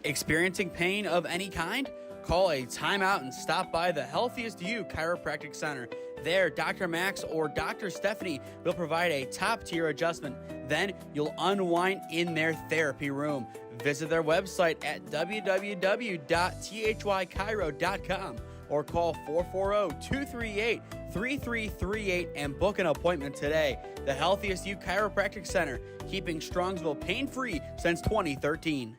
Experiencing pain of any kind? Call a timeout and stop by the Healthiest You Chiropractic Center. There, Dr. Max or Dr. Stephanie will provide a top-tier adjustment. Then you'll unwind in their therapy room. Visit their website at www.thychiro.com or call 440-238-3338 and book an appointment today. The Healthiest You Chiropractic Center, keeping Strongsville pain-free since 2013.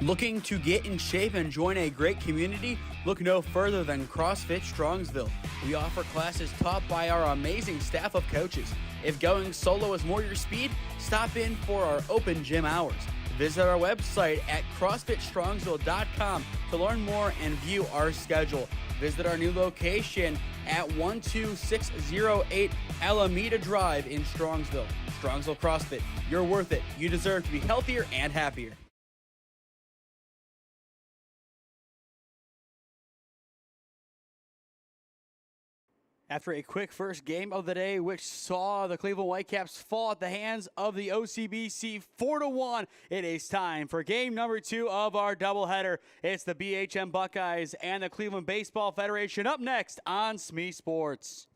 Looking to get in shape and join a great community? Look no further than CrossFit Strongsville. We offer classes taught by our amazing staff of coaches. If going solo is more your speed, stop in for our open gym hours. Visit our website at CrossFitStrongsville.com to learn more and view our schedule. Visit our new location at 12608 Alameda Drive in Strongsville. Strongsville CrossFit, you're worth it. You deserve to be healthier and happier. After a quick first game of the day, which saw the Cleveland Whitecaps fall at the hands of the OCBC 4-1, it is time for game number 2 of our doubleheader. It's the BHM Buckeyes and the Cleveland Baseball Federation up next on SmeeSports.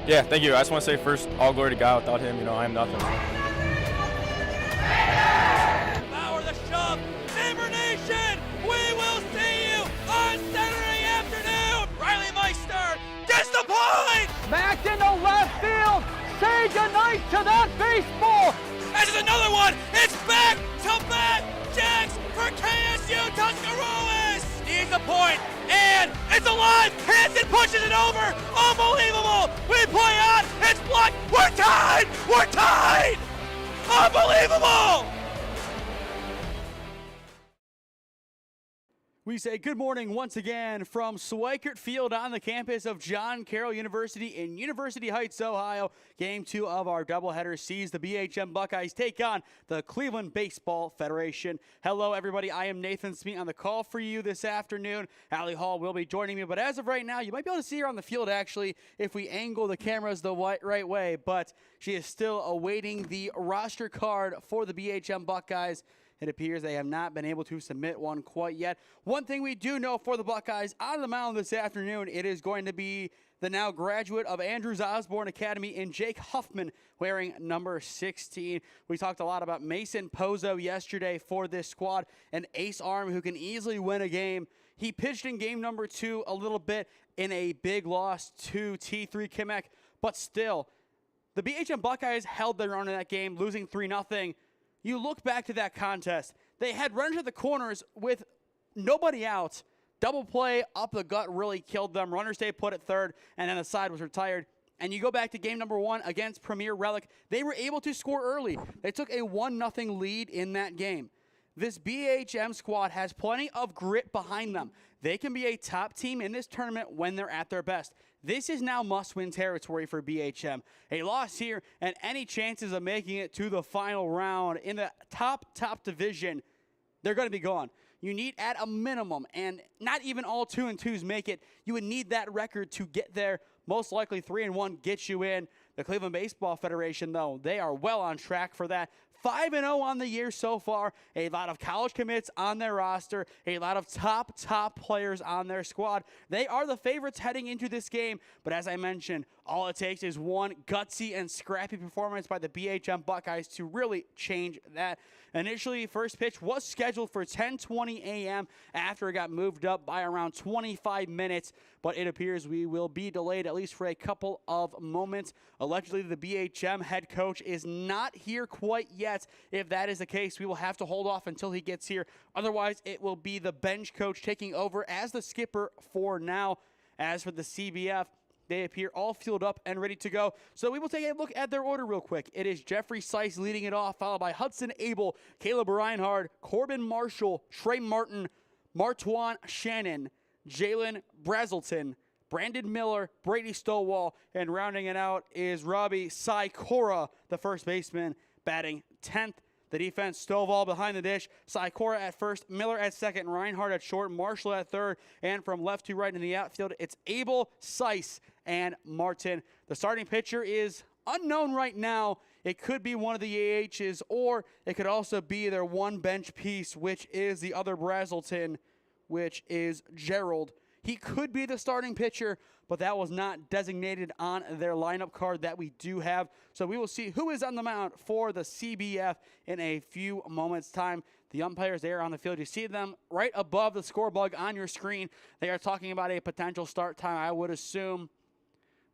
Yeah, thank you. I just want to say first, all glory to God. Without him, I am nothing. Power the shove, Neighbor Nation, we will see you on Saturday afternoon. Riley Meister gets the point. Back into left field. Say goodnight to that baseball. This is another one. It's back to back jacks for KSU Tuscarawas. He's the point, and it's alive. Hanson pushes it over. Unbelievable. We play on. It's blocked. We're tied. We're tied. Unbelievable. We say good morning once again from Schweickert Field on the campus of John Carroll University in University Heights, Ohio. Game 2 of our doubleheader sees the BHM Buckeyes take on the Cleveland Baseball Federation. Hello, everybody. I am Nathan Smee on the call for you this afternoon. Allie Hall will be joining me, but as of right now, you might be able to see her on the field, actually, if we angle the cameras the right way, but she is still awaiting the roster card for the BHM Buckeyes. It appears they have not been able to submit one quite yet. One thing we do know for the Buckeyes on the mound this afternoon, it is going to be the now graduate of Andrews Osborne Academy in Jake Huffman wearing number 16. We talked a lot about Mason Pozo yesterday for this squad, an ace arm who can easily win a game. He pitched in game number 2 a little bit in a big loss to T3 Kimek, but still, the BHM Buckeyes held their own in that game, losing 3-0. You look back to that contest, they had runners at the corners with nobody out. Double play up the gut really killed them. Runner stay put at third, and then the side was retired. And you go back to game number 1 against Premier Relic. They were able to score early. They took a 1-0 lead in that game. This BHM squad has plenty of grit behind them. They can be a top team in this tournament when they're at their best. This is now must-win territory for BHM. A loss here and any chances of making it to the final round in the top division, they're going to be gone. You need at a minimum, and not even all 2-2s make it, you would need that record to get there. Most likely 3-1 gets you in. The Cleveland Baseball Federation, though, they are well on track for that. 5-0 on the year so far. A lot of college commits on their roster. A lot of top players on their squad. They are the favorites heading into this game. But as I mentioned, all it takes is one gutsy and scrappy performance by the BHM Buckeyes to really change that. Initially, first pitch was scheduled for 10:20 a.m. after it got moved up by around 25 minutes. But it appears we will be delayed at least for a couple of moments. Allegedly, the BHM head coach is not here quite yet. If that is the case, we will have to hold off until he gets here. Otherwise, it will be the bench coach taking over as the skipper for now. As for the CBF, they appear all fueled up and ready to go. So we will take a look at their order real quick. It is Jeffrey Seiss leading it off, followed by Hudson Abel, Caleb Reinhard, Corbin Marshall, Trey Martin, Martwan Shannon, Jalen Brazelton, Brandon Miller, Brady Stowall, and rounding it out is Robbie Sikora, the first baseman, batting 10th. The defense, Stovall behind the dish, Sikora at first, Miller at second, Reinhardt at short, Marshall at third, and from left to right in the outfield, it's Abel, Seiss, and Martin. The starting pitcher is unknown right now. It could be one of the AHs, or it could also be their one bench piece, which is the other Brazelton, which is Gerald. He could be the starting pitcher, but that was not designated on their lineup card that we do have. So we will see who is on the mound for the CBF in a few moments' time. The umpires there on the field, you see them right above the score bug on your screen. They are talking about a potential start time, I would assume.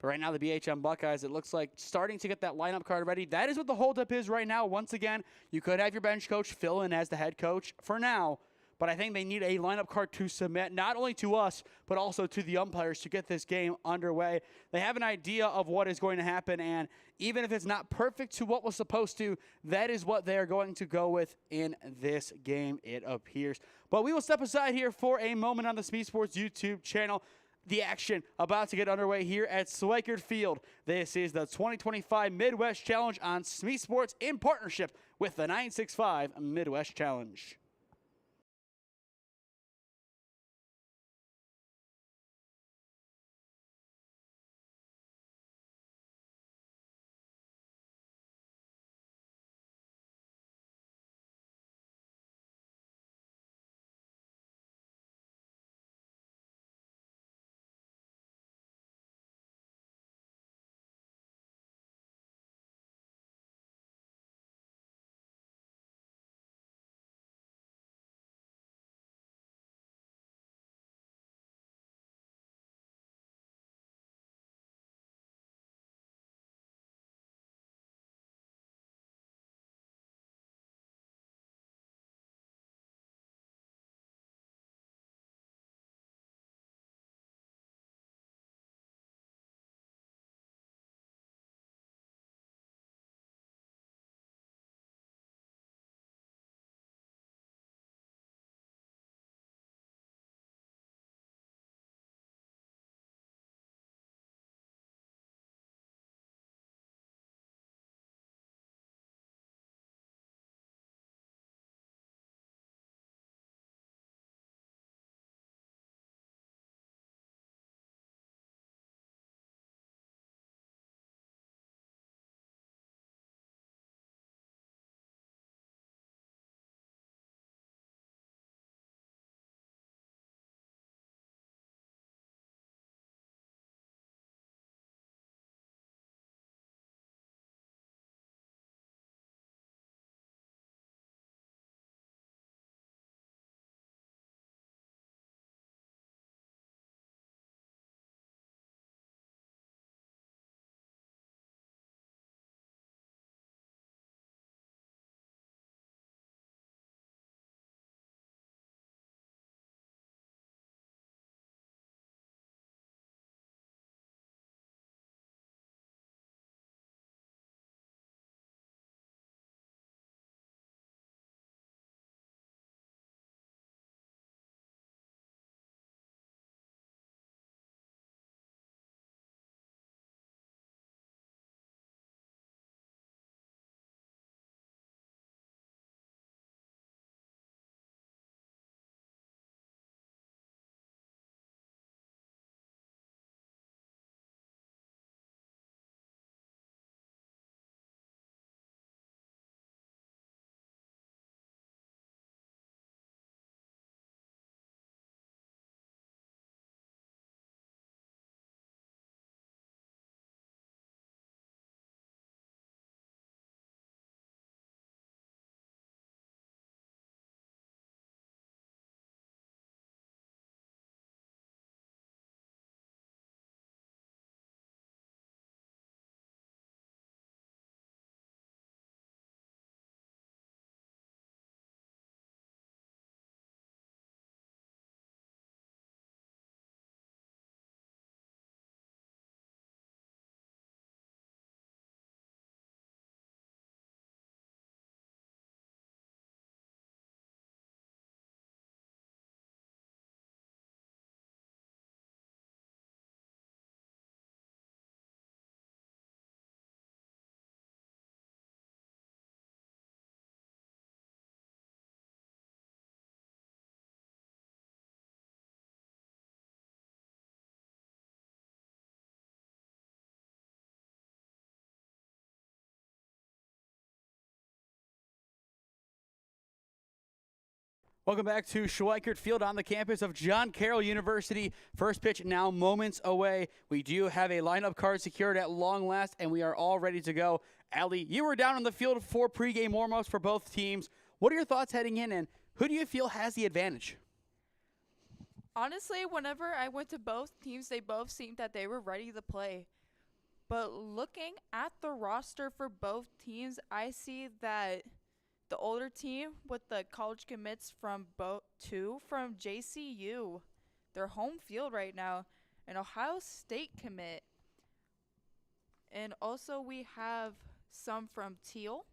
But right now, the BHM Buckeyes, it looks like starting to get that lineup card ready. That is what the holdup is right now. Once again, you could have your bench coach fill in as the head coach for now. But I think they need a lineup card to submit, not only to us, but also to the umpires to get this game underway. They have an idea of what is going to happen, and even if it's not perfect to what was supposed to, that is what they're going to go with in this game, it appears. But we will step aside here for a moment on the SmeeSports YouTube channel. The action about to get underway here at Schweickert Field. This is the 2025 Midwest Challenge on SmeeSports in partnership with the 965 Midwest Challenge. Welcome back to Schweickert Field on the campus of John Carroll University. First pitch now moments away. We do have a lineup card secured at long last, and we are all ready to go. Allie, you were down on the field for pregame warm-ups for both teams. What are your thoughts heading in, and who do you feel has the advantage? Honestly, whenever I went to both teams, they both seemed that they were ready to play. But looking at the roster for both teams, I see that the older team with the college commits from from JCU, their home field right now, an Ohio State commit. And also we have some from Teal.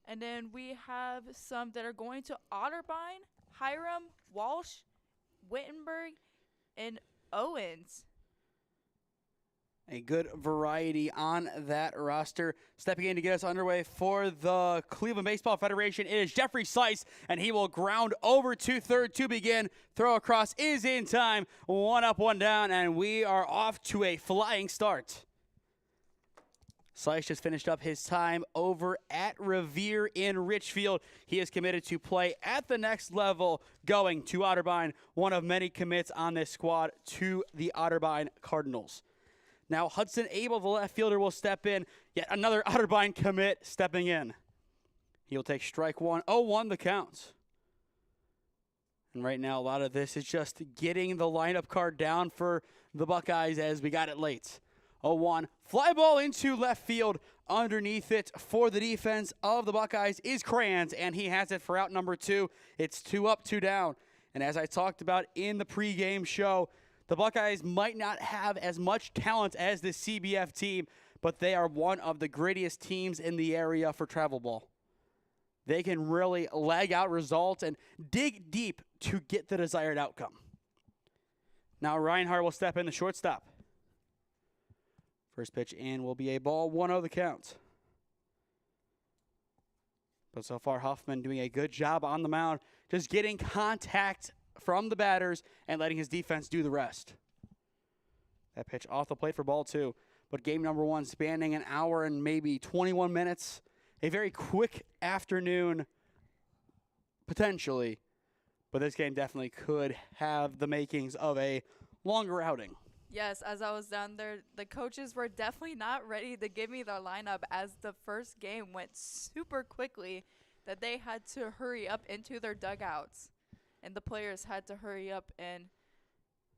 And then we have some that are going to Otterbein, Hiram, Walsh, Wittenberg, and Owens. A good variety on that roster. Stepping in to get us underway for the Cleveland Baseball Federation, it is Jeffrey Slice, and he will ground over to third to begin. Throw across is in time. 1 up, 1 down, and we are off to a flying start. Slice just finished up his time over at Revere in Richfield. He is committed to play at the next level, going to Otterbein, one of many commits on this squad to the Otterbein Cardinals. Now Hudson Abel, the left fielder, will step in. Yet another Otterbein commit stepping in. He'll take strike one. 0-1 the count. And right now a lot of this is just getting the lineup card down for the Buckeyes as we got it late. 0-1. Fly ball into left field. Underneath it for the defense of the Buckeyes is Crayons, and he has it for out number 2. It's 2 up, 2 down. And as I talked about in the pregame show, the Buckeyes might not have as much talent as the CBF team, but they are one of the grittiest teams in the area for travel ball. They can really lag out results and dig deep to get the desired outcome. Now Reinhardt will step in, the shortstop. First pitch in will be a ball, 1-0 the count. But so far, Huffman doing a good job on the mound, just getting contact from the batters and letting his defense do the rest. That pitch off the plate for ball 2. But game number 1 spanning an hour and maybe 21 minutes. A very quick afternoon, potentially. But this game definitely could have the makings of a longer outing. Yes, as I was down there, the coaches were definitely not ready to give me their lineup as the first game went super quickly that they had to hurry up into their dugouts. And the players had to hurry up and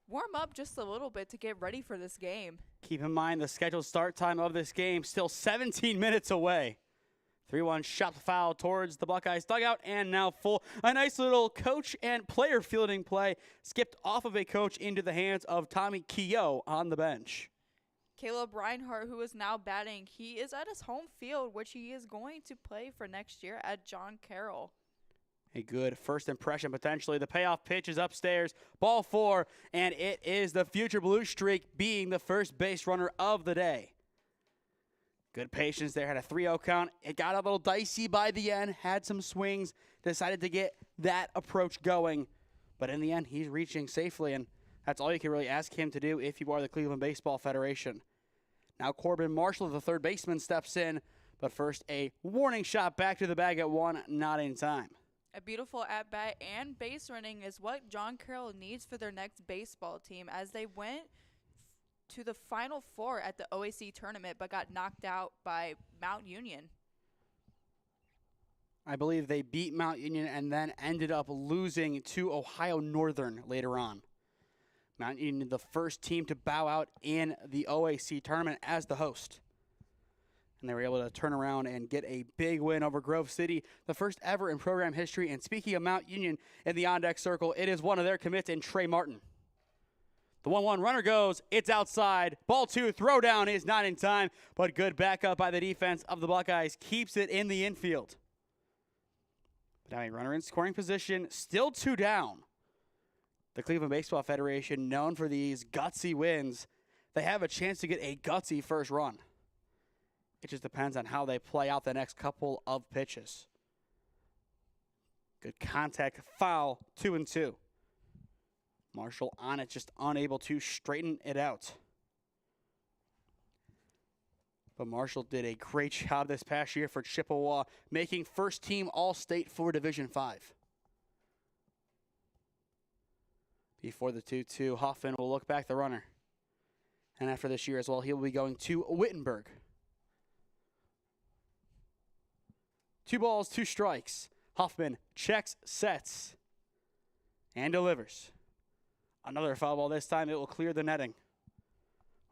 warm up just a little bit to get ready for this game. Keep in mind the scheduled start time of this game still 17 minutes away. 3-1 shot foul towards the Buckeyes dugout, and now full. A nice little coach and player fielding play. Skipped off of a coach into the hands of Tommy Keogh on the bench. Caleb Reinhardt, who is now batting, he is at his home field, which he is going to play for next year at John Carroll. A good first impression, potentially. The payoff pitch is upstairs. Ball 4, and it is the future Blue Streak being the first base runner of the day. Good patience there. Had a 3-0 count. It got a little dicey by the end. Had some swings. Decided to get that approach going. But in the end, he's reaching safely, and that's all you can really ask him to do if you are the Cleveland Baseball Federation. Now Corbin Marshall, the third baseman, steps in. But first, a warning shot back to the bag at 1, not in time. A beautiful at-bat and base running is what John Carroll needs for their next baseball team, as they went to the Final Four at the OAC tournament but got knocked out by Mount Union. I believe they beat Mount Union and then ended up losing to Ohio Northern later on. Mount Union, the first team to bow out in the OAC tournament as the host. And they were able to turn around and get a big win over Grove City, the first ever in program history. And speaking of Mount Union in the on-deck circle, it is one of their commits in Trey Martin. The 1-1 runner goes, it's outside. Ball 2, throw down is not in time, but good backup by the defense of the Buckeyes keeps it in the infield. But now a runner in scoring position, still 2 down. The Cleveland Baseball Federation, known for these gutsy wins, they have a chance to get a gutsy first run. It just depends on how they play out the next couple of pitches. Good contact, foul, 2-2. Marshall on it, just unable to straighten it out. But Marshall did a great job this past year for Chippewa, making first team All-State for Division 5. Before the 2-2, Huffman will look back the runner. And after this year as well, he will be going to Wittenberg. 2 balls, 2 strikes. Huffman checks, sets, and delivers. Another foul ball this time. It will clear the netting.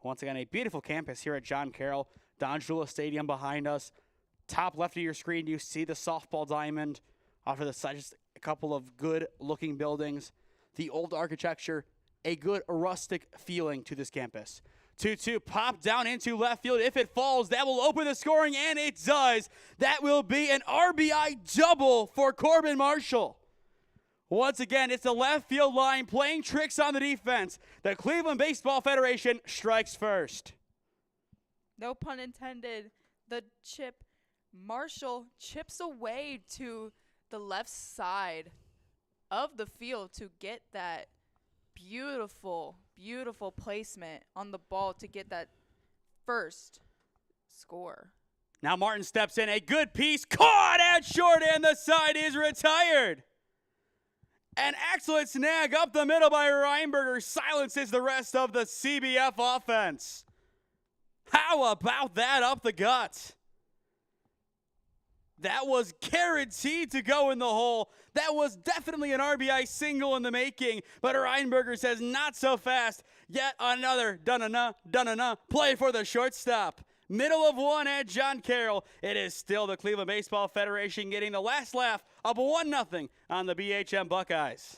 Once again, a beautiful campus here at John Carroll. Don Shula Stadium behind us. Top left of your screen, you see the softball diamond. Off to the side, just a couple of good-looking buildings. The old architecture, a good rustic feeling to this campus. 2-2, pop down into left field. If it falls, that will open the scoring, and it does. That will be an RBI double for Corbin Marshall. Once again, it's the left field line playing tricks on the defense. The Cleveland Baseball Federation strikes first. No pun intended. The chip, Marshall chips away to the left side of the field to get that beautiful, beautiful placement on the ball to get that first score. Now Martin steps in. A good piece caught at short, and the side is retired. An excellent snag up the middle by Reinberger silences the rest of the CBF offense. How about that up the gut? That was guaranteed to go in the hole. That was definitely an RBI single in the making, but Reinberger says not so fast. Yet another dun-na-na play for the shortstop. Middle of 1 at John Carroll. It is still the Cleveland Baseball Federation getting the last laugh of 1-0 on the BHM Buckeyes.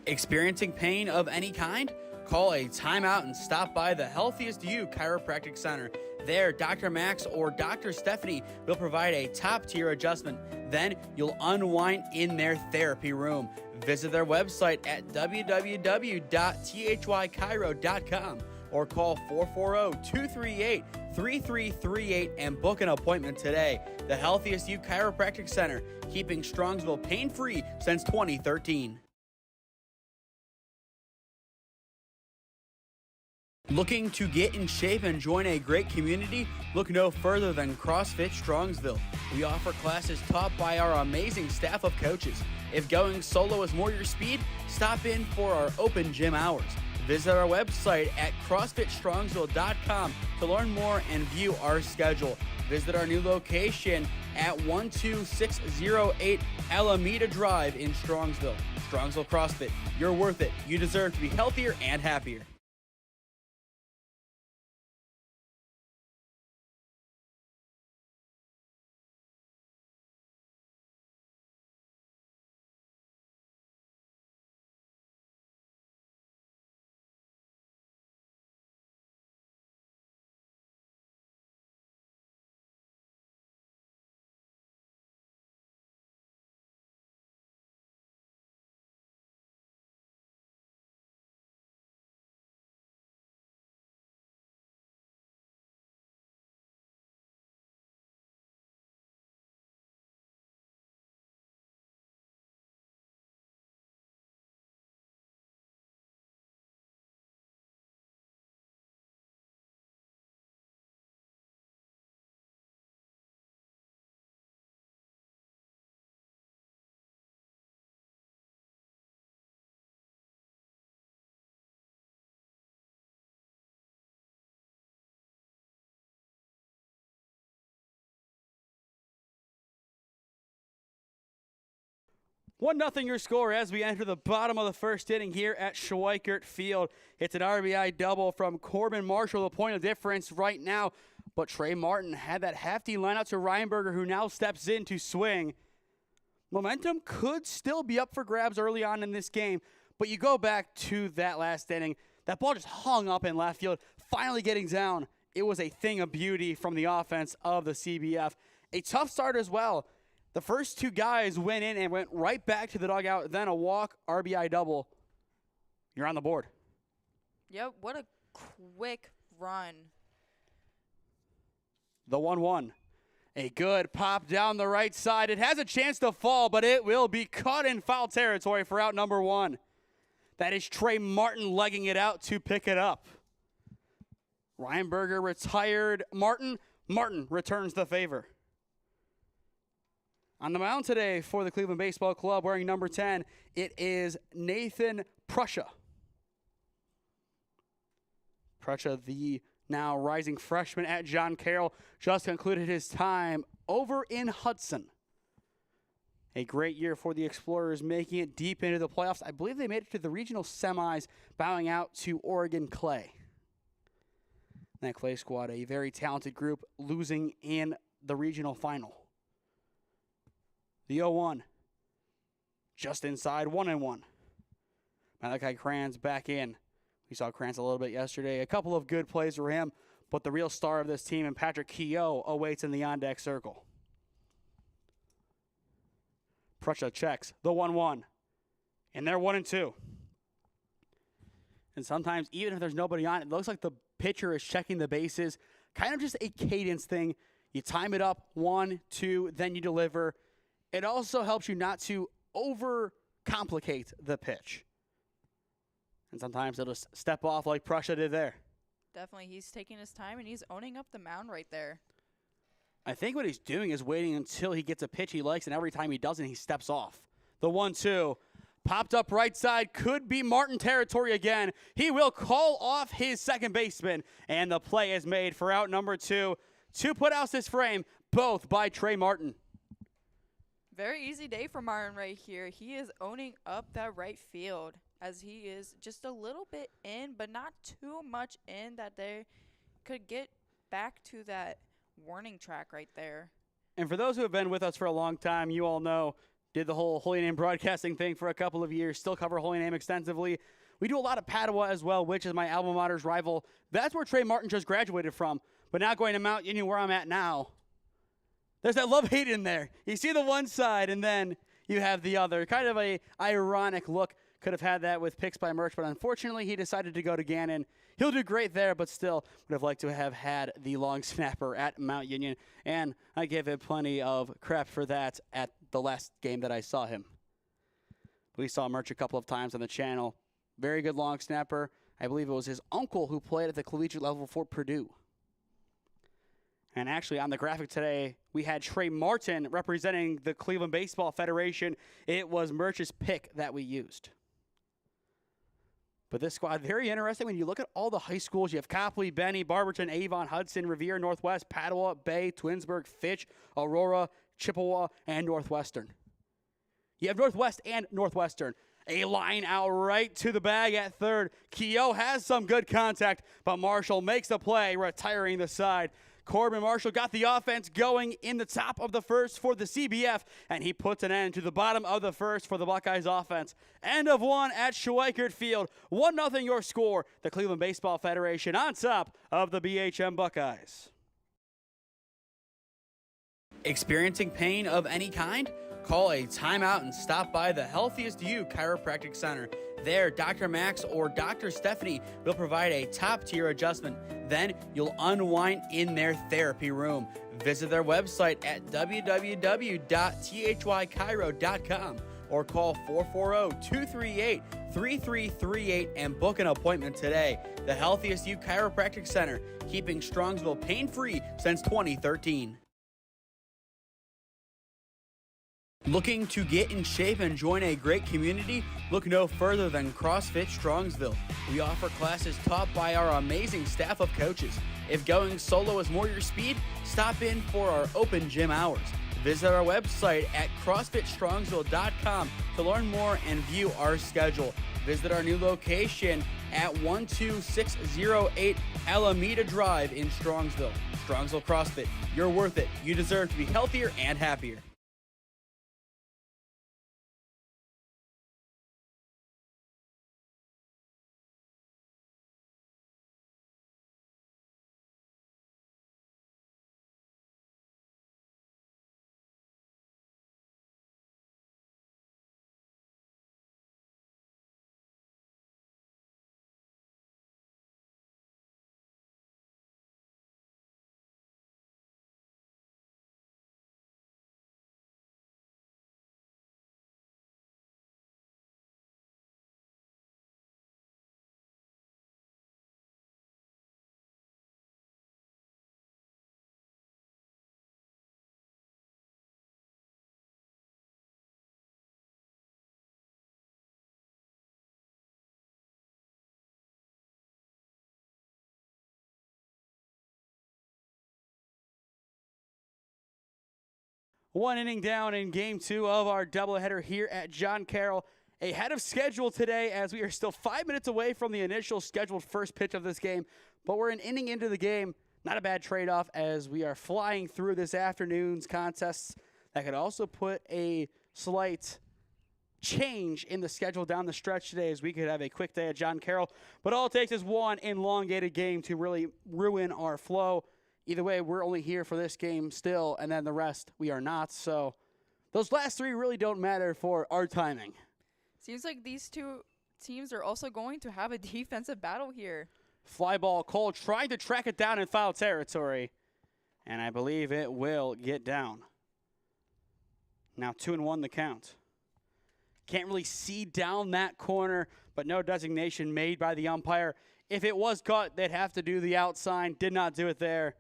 Experiencing pain of any kind? Call a timeout and stop by the Healthiest You Chiropractic Center. There, Dr. Max or Dr. Stephanie will provide a top-tier adjustment. Then you'll unwind in their therapy room. Visit their website at www.thychiro.com or call 440-238-3338 and book an appointment today. The Healthiest You Chiropractic Center, keeping Strongsville pain-free since 2013. Looking to get in shape and join a great community? Look no further than CrossFit Strongsville. We offer classes taught by our amazing staff of coaches. If going solo is more your speed, stop in for our open gym hours. Visit our website at CrossFitStrongsville.com to learn more and view our schedule. Visit our new location at 12608 Alameda Drive in Strongsville. Strongsville CrossFit, you're worth it. You deserve to be healthier and happier. One nothing your score as we enter the bottom of the first inning here at Schweickert Field. It's an RBI double from Corbin Marshall, the point of difference right now. But Trey Martin had that hefty line out to Reinberger, who now steps in to swing. Momentum could still be up for grabs early on in this game, but you go back to that last inning. That ball just hung up in left field, finally getting down. It was a thing of beauty from the offense of the CBF. A tough start as well. The first 2 guys went in and went right back to the dugout, then a walk, RBI double. You're on the board. Yep, what a quick run. The 1-1. A good pop down the right side. It has a chance to fall, but it will be caught in foul territory for out number 1. That is Trey Martin legging it out to pick it up. Reinberger retired Martin. Martin returns the favor. On the mound today for the Cleveland Baseball Club, wearing number 10, it is Nathan Prussia. Prussia, the now rising freshman at John Carroll, just concluded his time over in Hudson. A great year for the Explorers, making it deep into the playoffs. I believe they made it to the regional semis, bowing out to Oregon Clay. That Clay squad, a very talented group, losing in the regional final. The 0-1, just inside 1-1. Malachi Kranz back in. We saw Kranz a little bit yesterday. A couple of good plays for him, but the real star of this team, and Patrick Keogh, awaits in the on-deck circle. Prussia checks the 1-1, and they're 1-2. And sometimes, even if there's nobody on, it looks like the pitcher is checking the bases, kind of just a cadence thing. You time it up, 1, 2, then you deliver. It also helps you not to overcomplicate the pitch. And sometimes they'll just step off like Prussia did there. Definitely, he's taking his time, and he's owning up the mound right there. I think what he's doing is waiting until he gets a pitch he likes, and every time he doesn't, he steps off. The 1-2. Popped up right side, could be Martin territory again. He will call off his second baseman, and the play is made for out number 2. 2 put out this frame, both by Trey Martin. Very easy day for Martin right here. He is owning up that right field, as he is just a little bit in, but not too much in that they could get back to that warning track right there. And for those who have been with us for a long time, you all know, did the whole Holy Name broadcasting thing for a couple of years, still cover Holy Name extensively. We do a lot of Padua as well, which is my alma mater's rival. That's where Trey Martin just graduated from. But now going to Mount Union, where I'm at now, there's that love-hate in there. You see the one side, and then you have the other. Kind of a ironic look. Could have had that with Picks by Merch, but unfortunately he decided to go to Gannon. He'll do great there, but still would have liked to have had the long snapper at Mount Union, and I gave him plenty of crap for that at the last game that I saw him. We saw Merch a couple of times on the channel. Very good long snapper. I believe it was his uncle who played at the collegiate level for Purdue. And actually, on the graphic today, we had Trey Martin representing the Cleveland Baseball Federation. It was Merch's pick that we used. But this squad, very interesting. When you look at all the high schools, you have Copley, Benny, Barberton, Avon, Hudson, Revere, Northwest, Padua, Bay, Twinsburg, Fitch, Aurora, Chippewa, and Northwestern. You have Northwest and Northwestern. A line out right to the bag at third. Keogh has some good contact, but Marshall makes the play, retiring the side. Corbin Marshall got the offense going in the top of the first for the CBF, and he puts an end to the bottom of the first for the Buckeyes offense. End of 1 at Schweickert Field. 1-0 your score. The Cleveland Baseball Federation on top of the BHM Buckeyes. Experiencing pain of any kind? Call a timeout and stop by the Healthiest You Chiropractic Center. There, Dr. Max or Dr. Stephanie will provide a top-tier adjustment. Then you'll unwind in their therapy room. Visit their website at www.thychiro.com or call 440-238-3338 and book an appointment today. The Healthiest You Chiropractic Center, keeping Strongsville pain-free since 2013. Looking to get in shape and join a great community? Look no further than CrossFit Strongsville. We offer classes taught by our amazing staff of coaches. If going solo is more your speed, stop in for our open gym hours. Visit our website at CrossFitStrongsville.com to learn more and view our schedule. Visit our new location at 12608 Alameda Drive in Strongsville. Strongsville CrossFit, you're worth it. You deserve to be healthier and happier. One inning down in game 2 of our doubleheader here at John Carroll. Ahead of schedule today as we are still 5 minutes away from the initial scheduled first pitch of this game. But we're an inning into the game. Not a bad trade-off as we are flying through this afternoon's contests. That could also put a slight change in the schedule down the stretch today as we could have a quick day at John Carroll. But all it takes is one elongated game to really ruin our flow. Either way, we're only here for this game still, and then the rest we are not. So those last 3 really don't matter for our timing. Seems like these two teams are also going to have a defensive battle here. Fly ball, Cole trying to track it down in foul territory. And I believe it will get down. Now 2-1 the count. Can't really see down that corner, but no designation made by the umpire. If it was caught, they'd have to do the out sign. Did not do it there.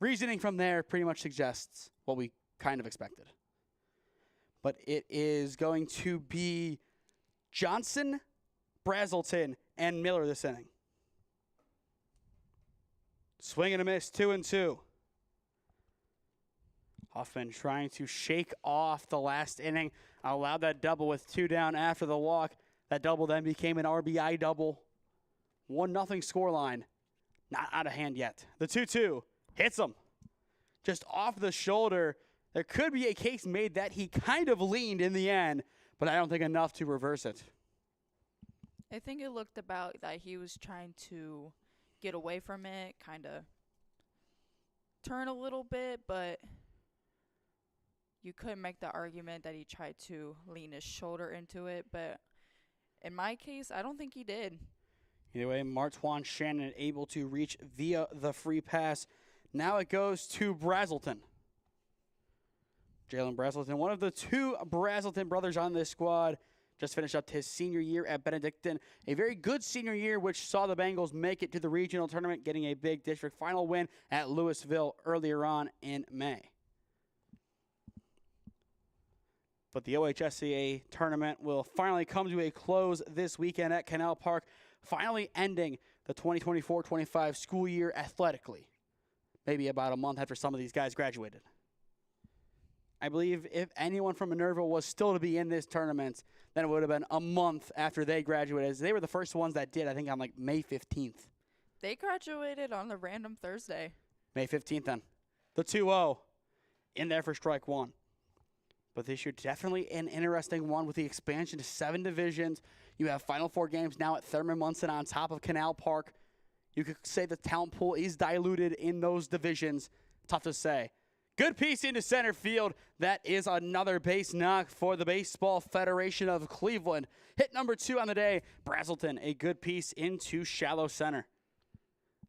Reasoning from there pretty much suggests what we kind of expected. But it is going to be Johnson, Brazelton, and Miller this inning. Swing and a miss, 2-2. Huffman trying to shake off the last inning. Allowed that double with 2 down after the walk. That double then became an RBI double. 1-0 scoreline. Not out of hand yet. The 2-2 hits him. Just off the shoulder. There could be a case made that he kind of leaned in the end, but I don't think enough to reverse it. I think it looked about that he was trying to get away from it, kind of turn a little bit, but you could make the argument that he tried to lean his shoulder into it, but in my case, I don't think he did. Either way, Martwan Shannon able to reach via the free pass. Now it goes to Brazelton. Jalen Brazelton, one of the 2 Brazelton brothers on this squad, just finished up his senior year at Benedictine. A very good senior year, which saw the Bengals make it to the regional tournament, getting a big district final win at Louisville earlier on in May. But the OHSCA tournament will finally come to a close this weekend at Canal Park, finally ending the 2024-25 school year athletically. Maybe about a month after some of these guys graduated. I believe if anyone from Minerva was still to be in this tournament, then it would have been a month after they graduated. They were the first ones that did, I think, on like May 15th. They graduated on the random Thursday. May 15th then. The 2-0 in there for strike 1. But this year, definitely an interesting one with the expansion to 7 divisions. You have Final 4 games now at Thurman Munson on top of Canal Park. You could say the talent pool is diluted in those divisions. Tough to say. Good piece into center field. That is another base knock for the Baseball Federation of Cleveland. Hit number 2 on the day. Brazelton, a good piece into shallow center.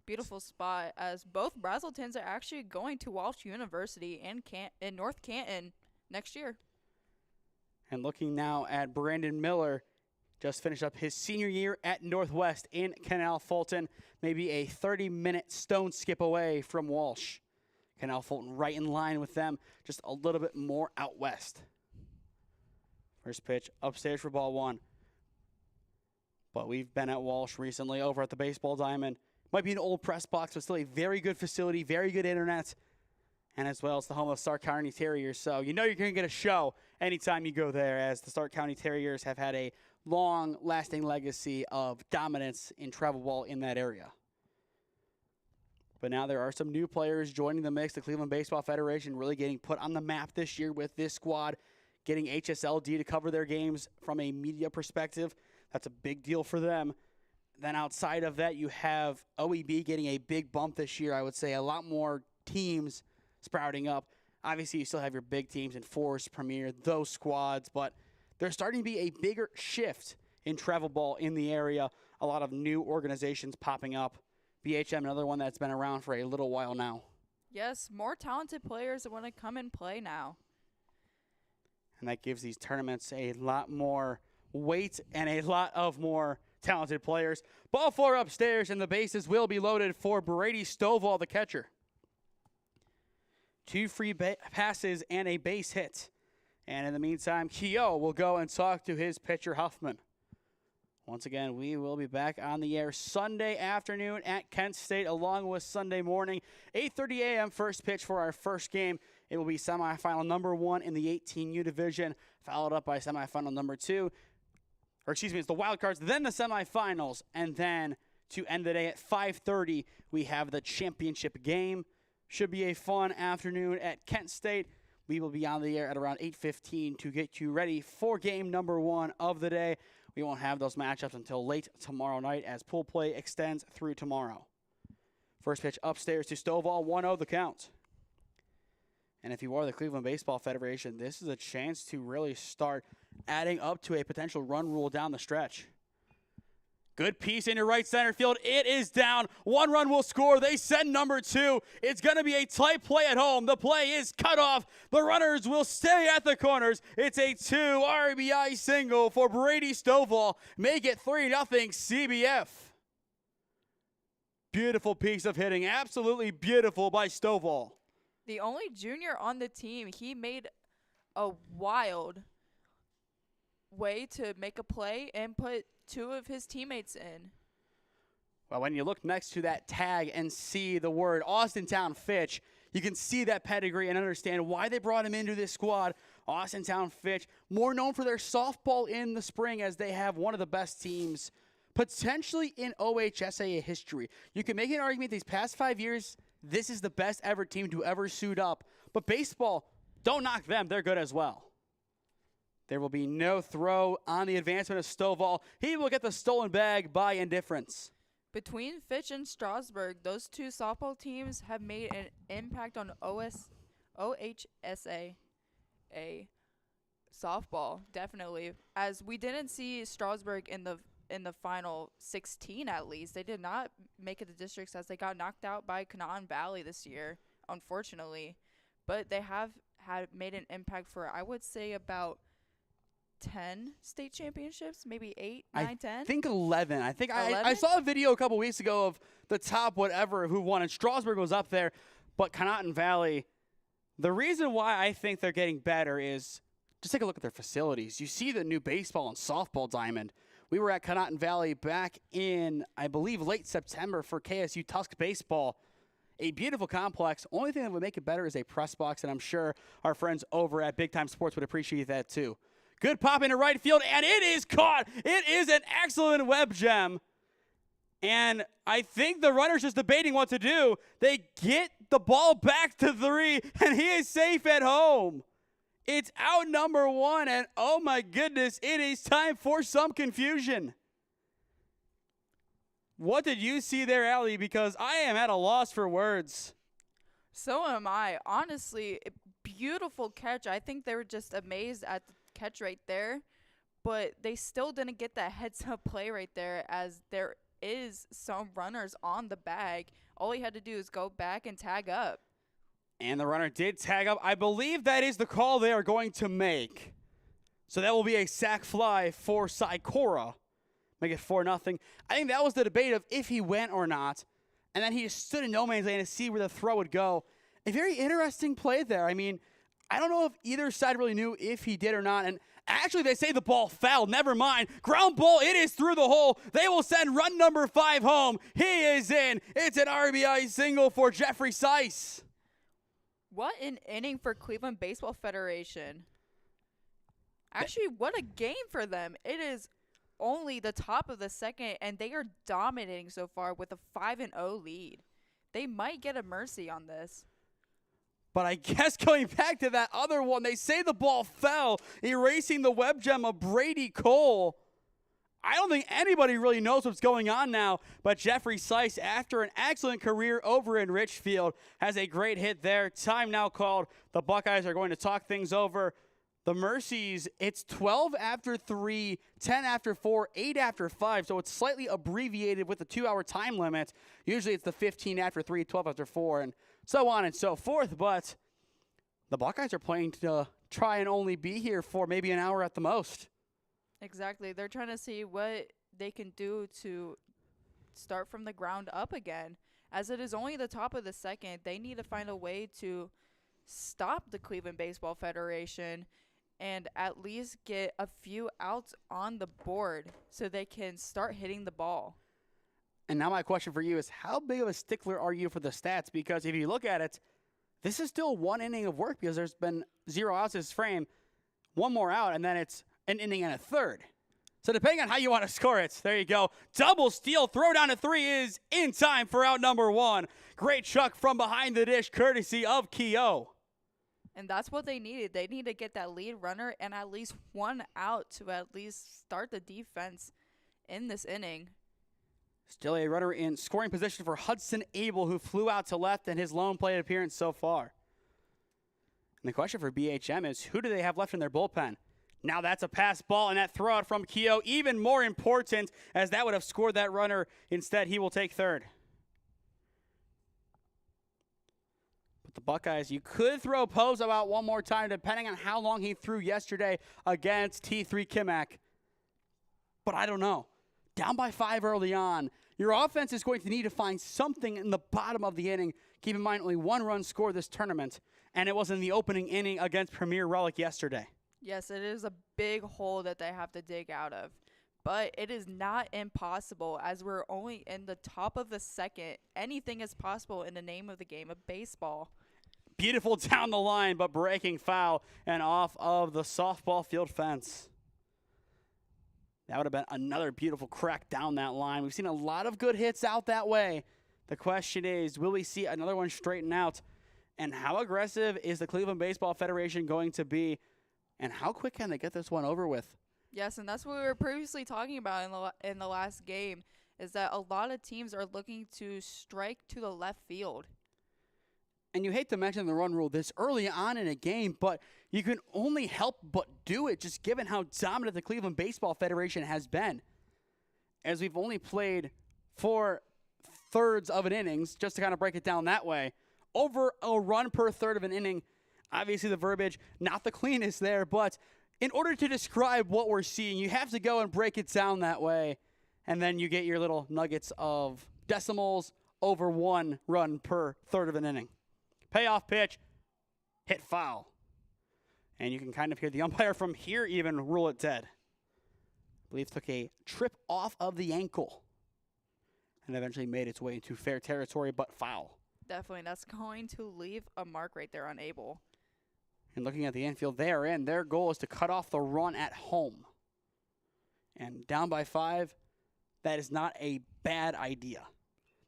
Beautiful spot, as both Brazeltons are actually going to Walsh University in North Canton next year. And looking now at Brandon Miller, just finished up his senior year at Northwest in Canal Fulton. Maybe a 30-minute stone skip away from Walsh. Canal Fulton right in line with them, just a little bit more out west. First pitch upstairs for ball 1. But we've been at Walsh recently over at the Baseball Diamond. Might be an old press box, but still a very good facility, very good internet. And as well as the home of Stark County Terriers. So you know you're going to get a show anytime you go there, as the Stark County Terriers have had a long-lasting legacy of dominance in travel ball in that area. But now there are some new players joining the mix. The Cleveland Baseball Federation really getting put on the map this year with this squad, getting HSLD to cover their games from a media perspective. That's a big deal for them. Then outside of that, you have OEB getting a big bump this year. I would say a lot more teams sprouting up. Obviously, you still have your big teams in Forest, Premier, those squads, but there's starting to be a bigger shift in travel ball in the area. A lot of new organizations popping up. BHM, another one that's been around for a little while now. Yes, more talented players that want to come and play now. And that gives these tournaments a lot more weight and a lot of more talented players. Ball 4 upstairs, and the bases will be loaded for Brady Stovall, the catcher. 2 free passes and a base hit. And in the meantime, Keogh will go and talk to his pitcher, Huffman. Once again, we will be back on the air Sunday afternoon at Kent State, along with Sunday morning, 8:30 a.m. first pitch for our first game. it will be semifinal number 1 in the 18U division, followed up by semifinal number 2. Or excuse me, it's the wild cards, then the semifinals, and then to end the day at 5:30, we have the championship game. Should be a fun afternoon at Kent State. We will be on the air at around 8:15 to get you ready for game number 1 of the day. We won't have those matchups until late tomorrow night as pool play extends through tomorrow. First pitch upstairs to Stovall, 1-0 the count. And if you are the Cleveland Baseball Federation, this is a chance to really start adding up to a potential run rule down the stretch. Good piece in your right center field. It is down. 1 run will score. They send number 2. It's going to be a tight play at home. The play is cut off. The runners will stay at the corners. It's a 2 RBI single for Brady Stovall. Make it 3-0 CBF. Beautiful piece of hitting. Absolutely beautiful by Stovall. The only junior on the team, he made a wild way to make a play and put 2 of his teammates in. Well, when you look next to that tag and see the word Austintown Fitch, you can see that pedigree and understand why they brought him into this squad. Austintown Fitch, more known for their softball in the spring, as they have one of the best teams potentially in OHSAA history. You can make an argument these past 5 years, this is the best ever team to ever suit up. But baseball, don't knock them. They're good as well. There will be no throw on the advancement of Stovall. He will get the stolen bag by indifference. Between Fitch and Strasburg, those 2 softball teams have made an impact on OHSAA softball, definitely. As we didn't see Strasburg in the final 16 at least. They did not make it to districts as they got knocked out by Canaan Valley this year, unfortunately. But they have made an impact for, I would say, about 10 state championships, maybe 8, 9, 10? I think 11. I think 11? I saw a video a couple weeks ago of the top whatever who won, and Strasburg was up there, but Canaan Valley, the reason why I think they're getting better is just take a look at their facilities. You see the new baseball and softball diamond. We were at Canaan Valley back in, I believe, late September for KSU Tusk baseball. A beautiful complex. Only thing that would make it better is a press box, and I'm sure our friends over at Big Time Sports would appreciate that too. Good pop into right field, and it is caught. It is an excellent web gem. And I think the runner's just debating what to do. They get the ball back to 3, and he is safe at home. It's out number 1, and oh my goodness, it is time for some confusion. What did you see there, Allie? Because I am at a loss for words. So am I. Honestly, beautiful catch. I think they were just amazed at the catch right there, but they still didn't get that heads-up play right there, as there is some runners on the bag. All he had to do is go back and tag up. And the runner did tag up. I believe that is the call they are going to make. So that will be a sac fly for Sikora. Make it 4-0. I think that was the debate of if he went or not. And then he just stood in no man's land to see where the throw would go. A very interesting play there. I mean, I don't know if either side really knew if he did or not. And actually, they say the ball fell. Never mind. Ground ball, it is through the hole. They will send run number 5 home. He is in. It's an RBI single for Jeffrey Seiss. What an inning for Cleveland Baseball Federation. Actually, what a game for them. It is only the top of the second, and they are dominating so far with a 5-0 lead. They might get a mercy on this. But I guess going back to that other one, they say the ball fell, erasing the web gem of Brady Cole. I don't think anybody really knows what's going on now, but Jeffrey Seiss, after an excellent career over in Richfield, has a great hit there. Time now called. The Buckeyes are going to talk things over. The Mercies, it's 12 after 3, 10 after 4, 8 after 5, so it's slightly abbreviated with the 2-hour time limit. Usually it's the 15 after 3, 12 after 4, and so on and so forth, but the Buckeyes are playing to try and only be here for maybe an hour at the most. Exactly. They're trying to see what they can do to start from the ground up again. As it is only the top of the second, they need to find a way to stop the Cleveland Baseball Federation and at least get a few outs on the board so they can start hitting the ball. And now my question for you is, how big of a stickler are you for the stats? Because if you look at it, this is still one inning of work because there's been 0 outs this frame, one more out, and then it's an inning and a third. So depending on how you want to score it, there you go. Double steal, throw down to 3 is in time for out number 1. Great chuck from behind the dish, courtesy of Keogh. And that's what they needed. They need to get that lead runner and at least 1 out to at least start the defense in this inning. Still a runner in scoring position for Hudson Abel, who flew out to left in his lone plate appearance so far. And the question for BHM is, who do they have left in their bullpen? Now that's a pass ball, and that throw out from Keogh, even more important, as that would have scored that runner. Instead, he will take third. But the Buckeyes, you could throw Pozo out one more time, depending on how long he threw yesterday against T3 Kimak. But I don't know. Down by 5 early on, your offense is going to need to find something in the bottom of the inning. Keep in mind, only 1 run scored this tournament, and it was in the opening inning against Premier Relic yesterday. Yes, it is a big hole that they have to dig out of. But it is not impossible, as we're only in the top of the second. Anything is possible in the name of the game of baseball. Beautiful down the line, but breaking foul and off of the softball field fence. That would have been another beautiful crack down that line. We've seen a lot of good hits out that way. The question is, will we see another one straighten out? And how aggressive is the Cleveland Baseball Federation going to be? And how quick can they get this one over with? Yes, and that's what we were previously talking about in the last game, is that a lot of teams are looking to strike to the left field. And you hate to mention the run rule this early on in a game, but you can only help but do it just given how dominant the Cleveland Baseball Federation has been. As we've only played 4/3 of an innings, just to kind of break it down that way, over a run per third of an inning. Obviously the verbiage, not the cleanest there, but in order to describe what we're seeing, you have to go and break it down that way, and then you get your little nuggets of decimals over 1 run per third of an inning. Payoff pitch, hit foul. And you can kind of hear the umpire from here even rule it dead. I believe took a trip off of the ankle and eventually made its way into fair territory, but foul. Definitely, that's going to leave a mark right there on Abel. And looking at the infield, they are in. Their goal is to cut off the run at home. And down by 5, that is not a bad idea.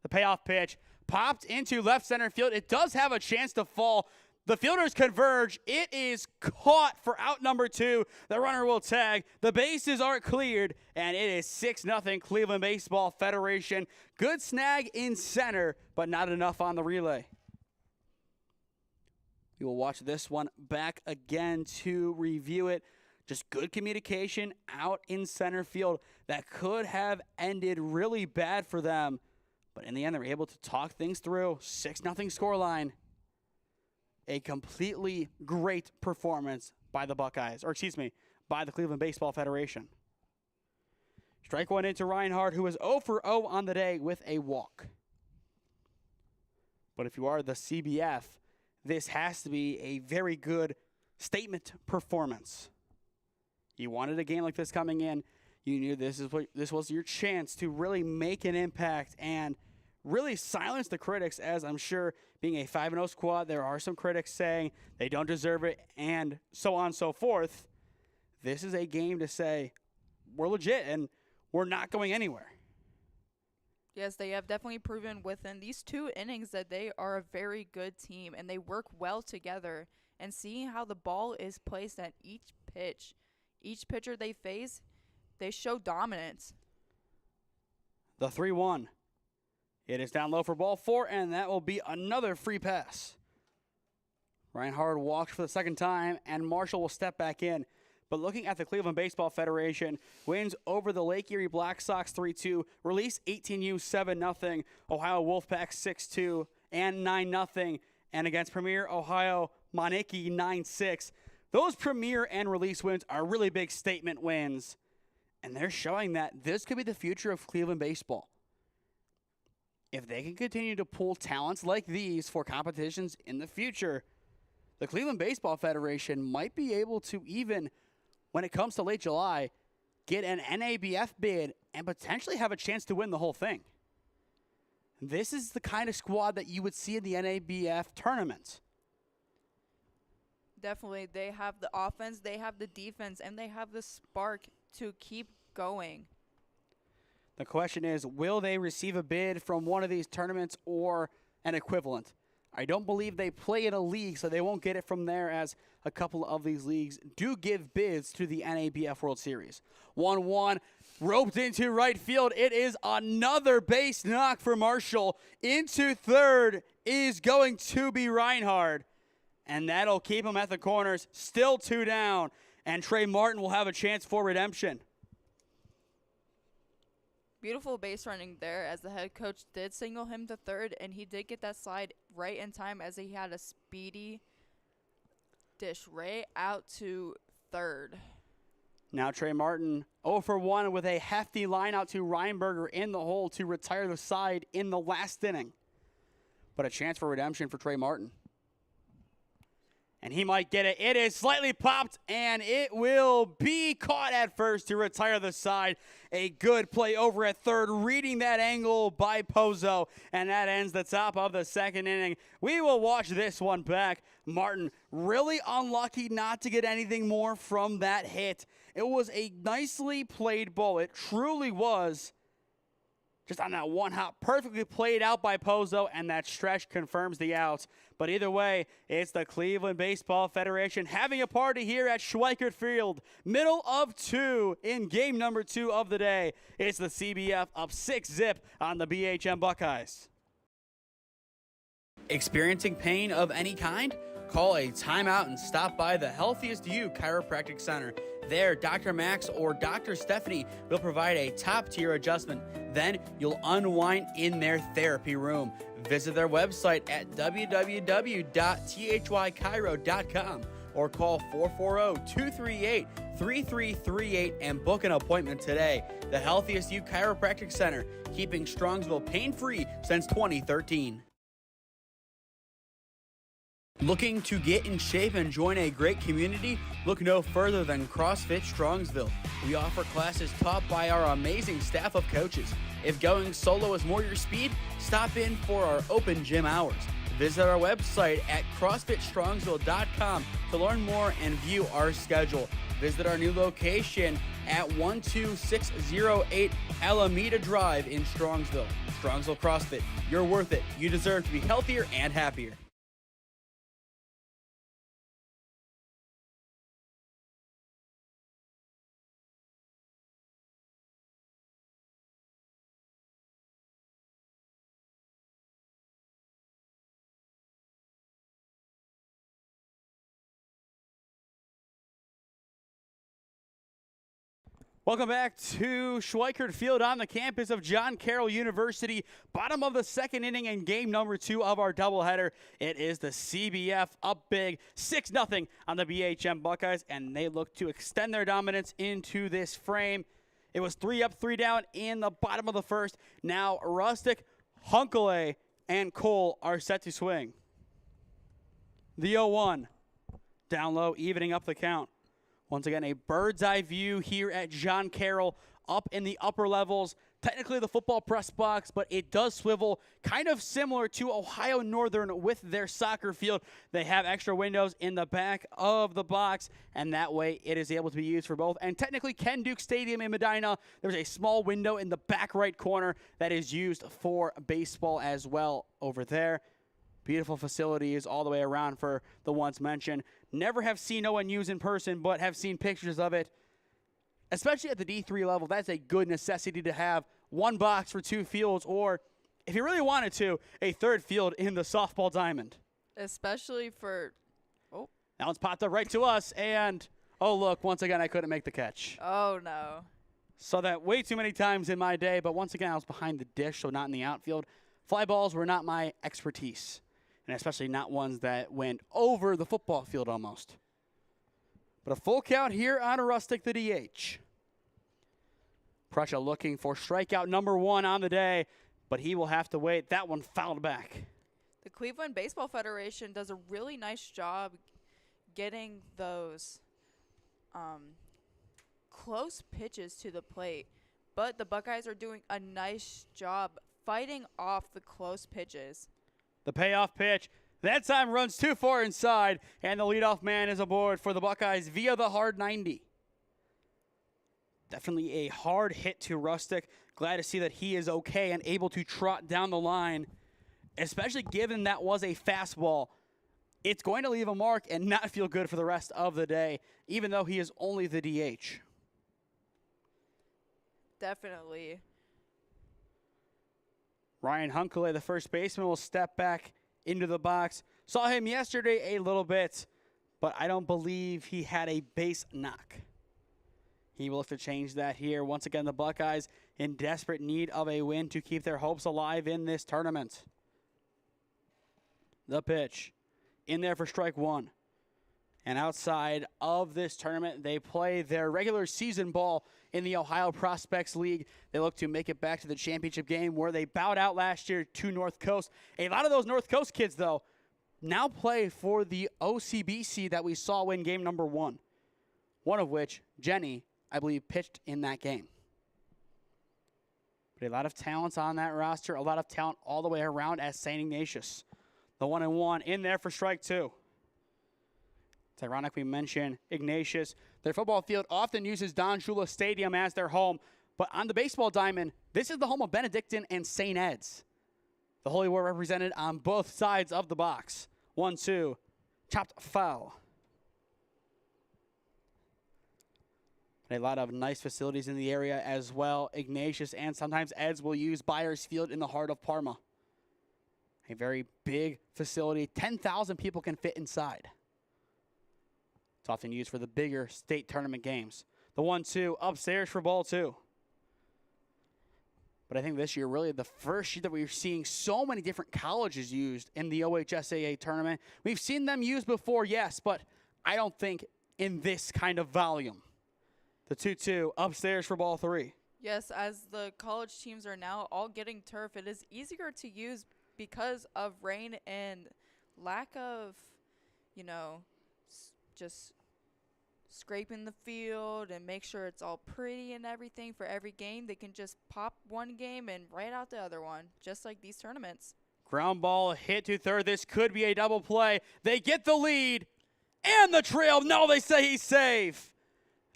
The payoff pitch popped into left center field. It does have a chance to fall. The fielders converge. It is caught for out number 2. The runner will tag. The bases are cleared, and it is 6-0 Cleveland Baseball Federation. Good snag in center, but not enough on the relay. We will watch this one back again to review it. Just good communication out in center field that could have ended really bad for them. But in the end, they were able to talk things through. 6-0 scoreline. A completely great performance by the Buckeyes, by the Cleveland Baseball Federation. Strike one into Reinhardt, who is 0 for 0 on the day with a walk. But if you are the CBF, this has to be a very good statement performance. You wanted a game like this coming in. You knew this was your chance to really make an impact and really silence the critics, as I'm sure being a 5-0 squad, there are some critics saying they don't deserve it and so on and so forth. This is a game to say we're legit and we're not going anywhere. Yes, they have definitely proven within these 2 innings that they are a very good team and they work well together. And seeing how the ball is placed at each pitch, each pitcher they face, they show dominance. The 3-1. It is down low for ball 4, and that will be another free pass. Reinhardt walks for the second time, and Marshall will step back in. But looking at the Cleveland Baseball Federation, wins over the Lake Erie Black Sox 3-2, Release 18U 7-0, Ohio Wolfpack 6-2, and 9-0, and against Premier Ohio Monarchy 9-6. Those Premier and Release wins are really big statement wins, and they're showing that this could be the future of Cleveland baseball. If they can continue to pull talents like these for competitions in the future, the Cleveland Baseball Federation might be able to even, when it comes to late July, get an NABF bid and potentially have a chance to win the whole thing. This is the kind of squad that you would see in the NABF tournament. Definitely. They have the offense, they have the defense, and they have the spark to keep going. The question is, will they receive a bid from one of these tournaments or an equivalent? I don't believe they play in a league, so they won't get it from there, as a couple of these leagues do give bids to the NABF World Series. 1-1, roped into right field. It is another base knock for Marshall. Into third is going to be Reinhard, and that'll keep him at the corners. Still 2 down, and Trey Martin will have a chance for redemption. Beautiful base running there, as the head coach did signal him to third, and he did get that slide right in time, as he had a speedy dish right out to third. Now Trey Martin 0 for 1 with a hefty line out to Reinberger in the hole to retire the side in the last inning. But a chance for redemption for Trey Martin. And he might get it. It is slightly popped, and it will be caught at first to retire the side. A good play over at third, reading that angle by Pozo, and that ends the top of the second inning. We will watch this one back. Martin really unlucky not to get anything more from that hit. It was a nicely played ball. It truly was. Just on that one hop, perfectly played out by Pozo, and that stretch confirms the out. But either way, it's the Cleveland Baseball Federation having a party here at Schweickert Field. Middle of 2 in game number 2 of the day. It's the CBF up 6-0 on the BHM Buckeyes. Experiencing pain of any kind? Call a timeout and stop by the Healthiest You Chiropractic Center. There, Dr. Max or Dr. Stephanie will provide a top-tier adjustment. Then you'll unwind in their therapy room. Visit their website at www.thychiro.com or call 440-238-3338 and book an appointment today. The Healthiest You Chiropractic Center, keeping Strongsville pain-free since 2013. Looking to get in shape and join a great community? Look no further than CrossFit Strongsville. We offer classes taught by our amazing staff of coaches. If going solo is more your speed, stop in for our open gym hours. Visit our website at CrossFitStrongsville.com to learn more and view our schedule. Visit our new location at 12608 Alameda Drive in Strongsville. Strongsville CrossFit, you're worth it. You deserve to be healthier and happier. Welcome back to Schweickert Field on the campus of John Carroll University. Bottom of the second inning and game number 2 of our doubleheader. It is the CBF up big, 6-0 on the BHM Buckeyes, and they look to extend their dominance into this frame. It was 3 up, 3 down in the bottom of the first. Now Rustic, Hunkele, and Cole are set to swing. The 0-1, down low, evening up the count. Once again, a bird's eye view here at John Carroll, up in the upper levels. Technically the football press box, but it does swivel, kind of similar to Ohio Northern with their soccer field. They have extra windows in the back of the box, and that way it is able to be used for both. And technically, Ken Duke Stadium in Medina, there's a small window in the back right corner that is used for baseball as well over there. Beautiful facilities all the way around for the ones mentioned. Never have seen no one use in person, but have seen pictures of it. Especially at the D3 level, that's a good necessity to have one box for 2 fields, or if you really wanted to, a third field in the softball diamond. Especially for, That one's popped up right to us, and, oh look, once again, I couldn't make the catch. oh no. Saw that way too many times in my day, but once again, I was behind the dish, so not in the outfield. Fly balls were not my expertise, and especially not ones that went over the football field almost. But a full count here on Rustic, the DH. Prussia looking for strikeout number 1 on the day, but he will have to wait. That one fouled back. The Cleveland Baseball Federation does a really nice job getting those close pitches to the plate, but the Buckeyes are doing a nice job fighting off the close pitches. The payoff pitch, That time runs too far inside, and the leadoff man is aboard for the Buckeyes via the hard 90. Definitely a hard hit to Rustic. Glad to see that he is okay and able to trot down the line, especially given that was a fastball. It's going to leave a mark and not feel good for the rest of the day, even though he is only the DH. Definitely. Ryan Hunkele, the first baseman, will step back into the box. Saw him yesterday a little bit, but I don't believe he had a base knock. He will look to change that here. Once again, the Buckeyes in desperate need of a win to keep their hopes alive in this tournament. The pitch. In there for strike one. And outside of this tournament, they play their regular season ball in the Ohio Prospects League. They look to make it back to the championship game where they bowed out last year to North Coast. A lot of those North Coast kids, though, now play for the OCBC that we saw win game number one. One of which, Jenny, I believe, pitched in that game. But a lot of talents on that roster, a lot of talent all the way around at St. Ignatius. The 1-1 in there for strike two. It's ironic we mention Ignatius. Their football field often uses Don Shula Stadium as their home, but on the baseball diamond, this is the home of Benedictine and St. Ed's. The Holy War represented on both sides of the box. 1-2, chopped foul. A lot of nice facilities in the area as well. Ignatius and sometimes Ed's will use Byers Field in the heart of Parma. A very big facility. 10,000 people can fit inside. It's often used for the bigger state tournament games. The 1-2 upstairs for ball two. But I think this year, really the first year that we're seeing so many different colleges used in the OHSAA tournament. We've seen them used before, yes, but I don't think in this kind of volume. The 2-2 upstairs for ball three. Yes, as the college teams are now all getting turf, it is easier to use because of rain and lack of, just scraping the field and make sure it's all pretty and everything for every game. They can just pop one game and write out the other one, just like these tournaments. Ground ball hit to third. This could be a double play. They get the lead and the trail. No, they say he's safe.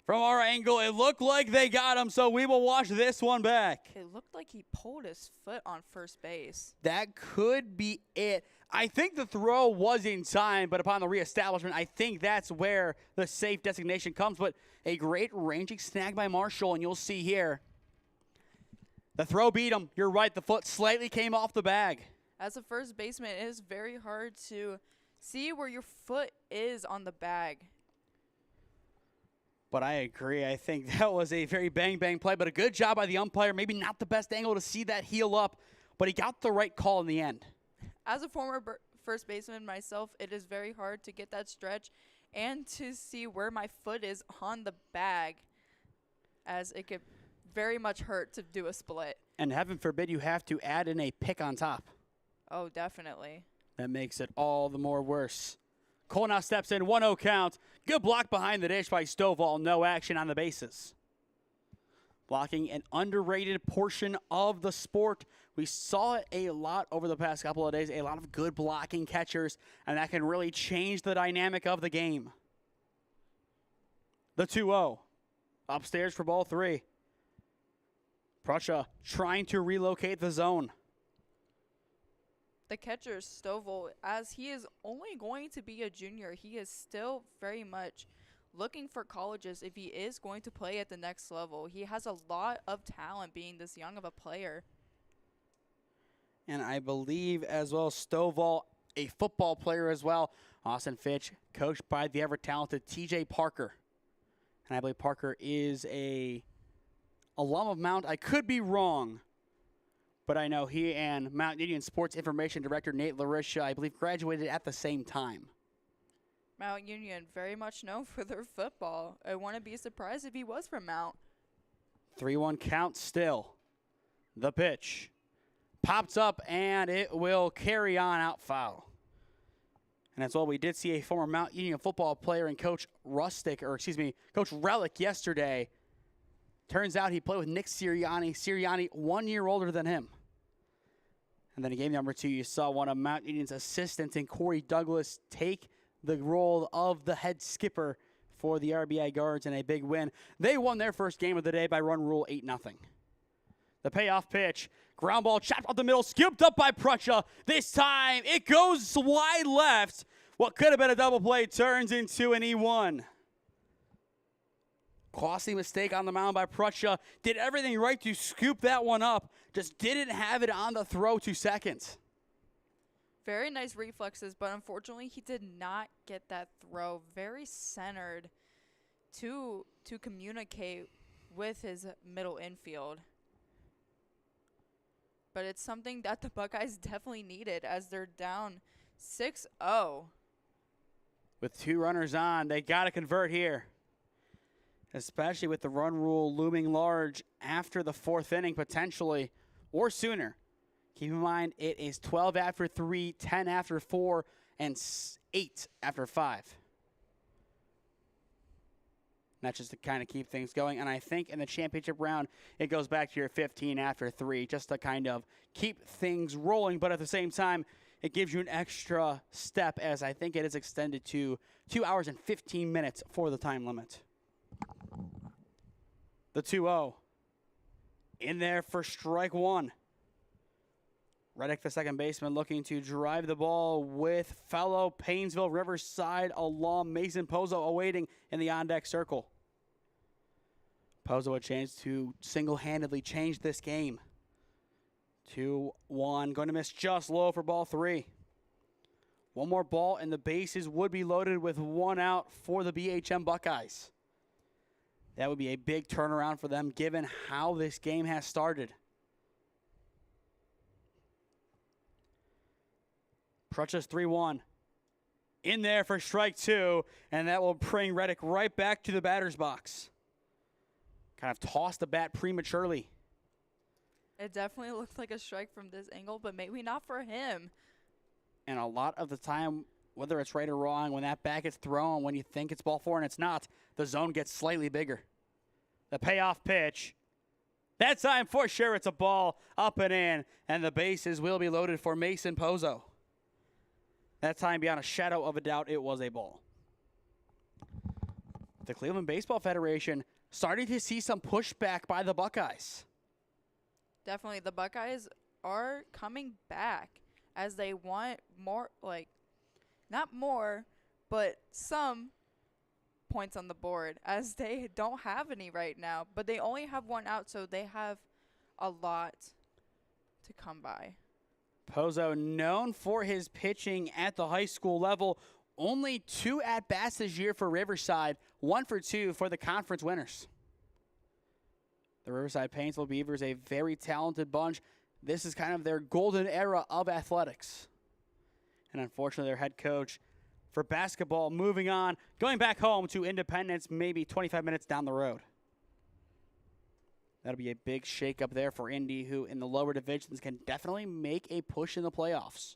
From our angle, it looked like they got him, so we will watch this one back. It looked like he pulled his foot on first base. That could be it. I think the throw was in time, but upon the reestablishment, I think that's where the safe designation comes. But a great ranging snag by Marshall, and you'll see here. The throw beat him. You're right, the foot slightly came off the bag. As a first baseman, it is very hard to see where your foot is on the bag. But I agree. I think that was a very bang-bang play, but a good job by the umpire. Maybe not the best angle to see that heel up, but he got the right call in the end. As a former first baseman myself, it is very hard to get that stretch and to see where my foot is on the bag, as it could very much hurt to do a split. And heaven forbid you have to add in a pick on top. Oh, definitely. That makes it all the more worse. Cole now steps in, 1-0 count. Good block behind the dish by Stovall. No action on the bases. Blocking an underrated portion of the sport. We saw it a lot over the past couple of days. A lot of good blocking catchers, and that can really change the dynamic of the game. The 2-0. Upstairs for ball three. Prussia trying to relocate the zone. The catcher, Stovall, as he is only going to be a junior, he is still very much looking for colleges if he is going to play at the next level. He has a lot of talent being this young of a player. And I believe as well Stovall, a football player as well. Austin Fitch, coached by the ever-talented TJ Parker. And I believe Parker is a alum of Mount. I could be wrong. But I know he and Mount Union Sports Information Director Nate LaRisha, I believe, graduated at the same time. Mount Union, very much known for their football. I wouldn't be surprised if he was from Mount. 3-1 count still. The pitch. Pops up, and it will carry on out foul. And as well, we did see a former Mount Union football player and Coach Coach Relic yesterday. Turns out he played with Nick Sirianni. Sirianni 1 year older than him. And then in game number 2, you saw one of Mount Union's assistants in Corey Douglas take the role of the head skipper for the RBI Guards in a big win. They won their first game of the day by run rule 8-0. The payoff pitch, ground ball chopped up the middle, scooped up by Prussia. This time it goes wide left. What could have been a double play turns into an E1. Costly mistake on the mound by Prussia. Did everything right to scoop that one up. Just didn't have it on the throw to second. Very nice reflexes, but unfortunately he did not get that throw. Very centered to communicate with his middle infield. But it's something that the Buckeyes definitely needed as they're down 6-0. With 2 runners on, they got to convert here. Especially with the run rule looming large after the 4th inning potentially, or sooner. Keep in mind, it is 12 after 3, 10 after 4, and 8 after 5. And that's just to kind of keep things going. And I think in the championship round, it goes back to your 15 after 3, just to kind of keep things rolling. But at the same time, it gives you an extra step, as I think it is extended to 2 hours and 15 minutes for the time limit. The 2-0. In there for strike 1. Reddick, the second baseman, looking to drive the ball with fellow Painesville Riverside alum Mason Pozo awaiting in the on-deck circle. Pozo a chance to single-handedly change this game. 2-1, going to miss just low for ball 3. One more ball and the bases would be loaded with 1 out for the BHM Buckeyes. That would be a big turnaround for them given how this game has started. Prutch's 3-1. In there for strike 2, and that will bring Reddick right back to the batter's box. Kind of tossed the bat prematurely. It definitely looked like a strike from this angle, but maybe not for him. And a lot of the time, whether it's right or wrong, when that bat gets thrown, when you think it's ball 4 and it's not, the zone gets slightly bigger. The payoff pitch. That time for sure it's a ball up and in, and the bases will be loaded for Mason Pozo. That time, beyond a shadow of a doubt, it was a ball. The Cleveland Baseball Federation starting to see some pushback by the Buckeyes. Definitely, the Buckeyes are coming back as they want more, not more, but some points on the board, as they don't have any right now. But they only have 1 out, so they have a lot to come by. Pozo, known for his pitching at the high school level, only 2 at-bats this year for Riverside, 1 for 2 for the conference winners. The Riverside Painesville Beavers, a very talented bunch. This is kind of their golden era of athletics. And unfortunately, their head coach for basketball moving on, going back home to Independence maybe 25 minutes down the road. That'll be a big shakeup there for Indy, who in the lower divisions can definitely make a push in the playoffs.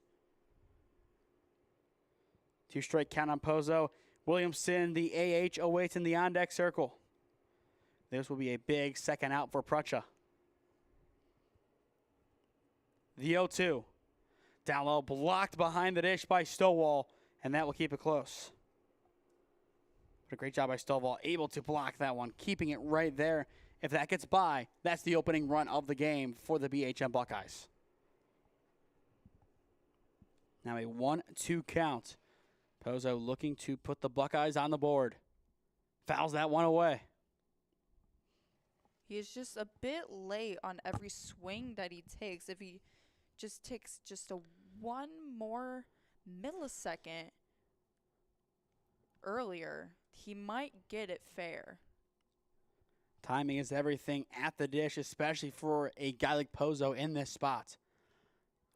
2 strike count on Pozo. Williamson, the AH, awaits in the on-deck circle. This will be a big second out for Prussia. The 0-2. Down low, blocked behind the dish by Stowall, and that will keep it close. But a great job by Stowall, able to block that one, keeping it right there. If that gets by, that's the opening run of the game for the BHM Buckeyes. Now a 1-2 count. Pozo looking to put the Buckeyes on the board. Fouls that one away. He is just a bit late on every swing that he takes. If he just takes just a 1 more millisecond earlier, he might get it fair. Timing is everything at the dish, especially for a guy like Pozo in this spot.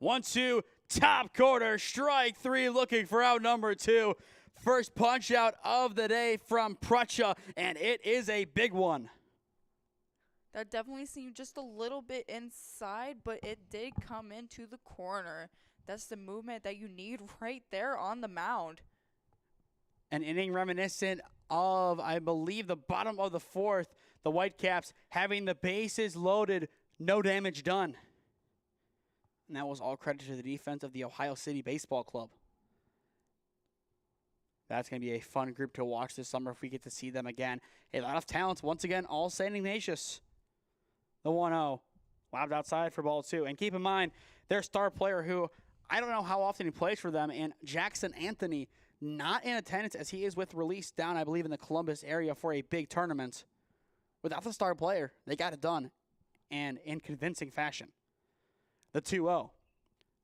1-2, top corner, strike 3, looking for out number 2. First punch out of the day from Prussia, and it is a big one. That definitely seemed just a little bit inside, but it did come into the corner. That's the movement that you need right there on the mound. An inning reminiscent of, I believe, the bottom of the 4th. The Whitecaps having the bases loaded, no damage done. And that was all credit to the defense of the Ohio City Baseball Club. That's going to be a fun group to watch this summer if we get to see them again. A lot of talents, once again, all St. Ignatius. The 1-0. Lobbed outside for ball 2. And keep in mind, their star player who, I don't know how often he plays for them, and Jackson Anthony, not in attendance as he is with Release down, I believe, in the Columbus area for a big tournament. Without the star player, they got it done, and in convincing fashion. The 2-0.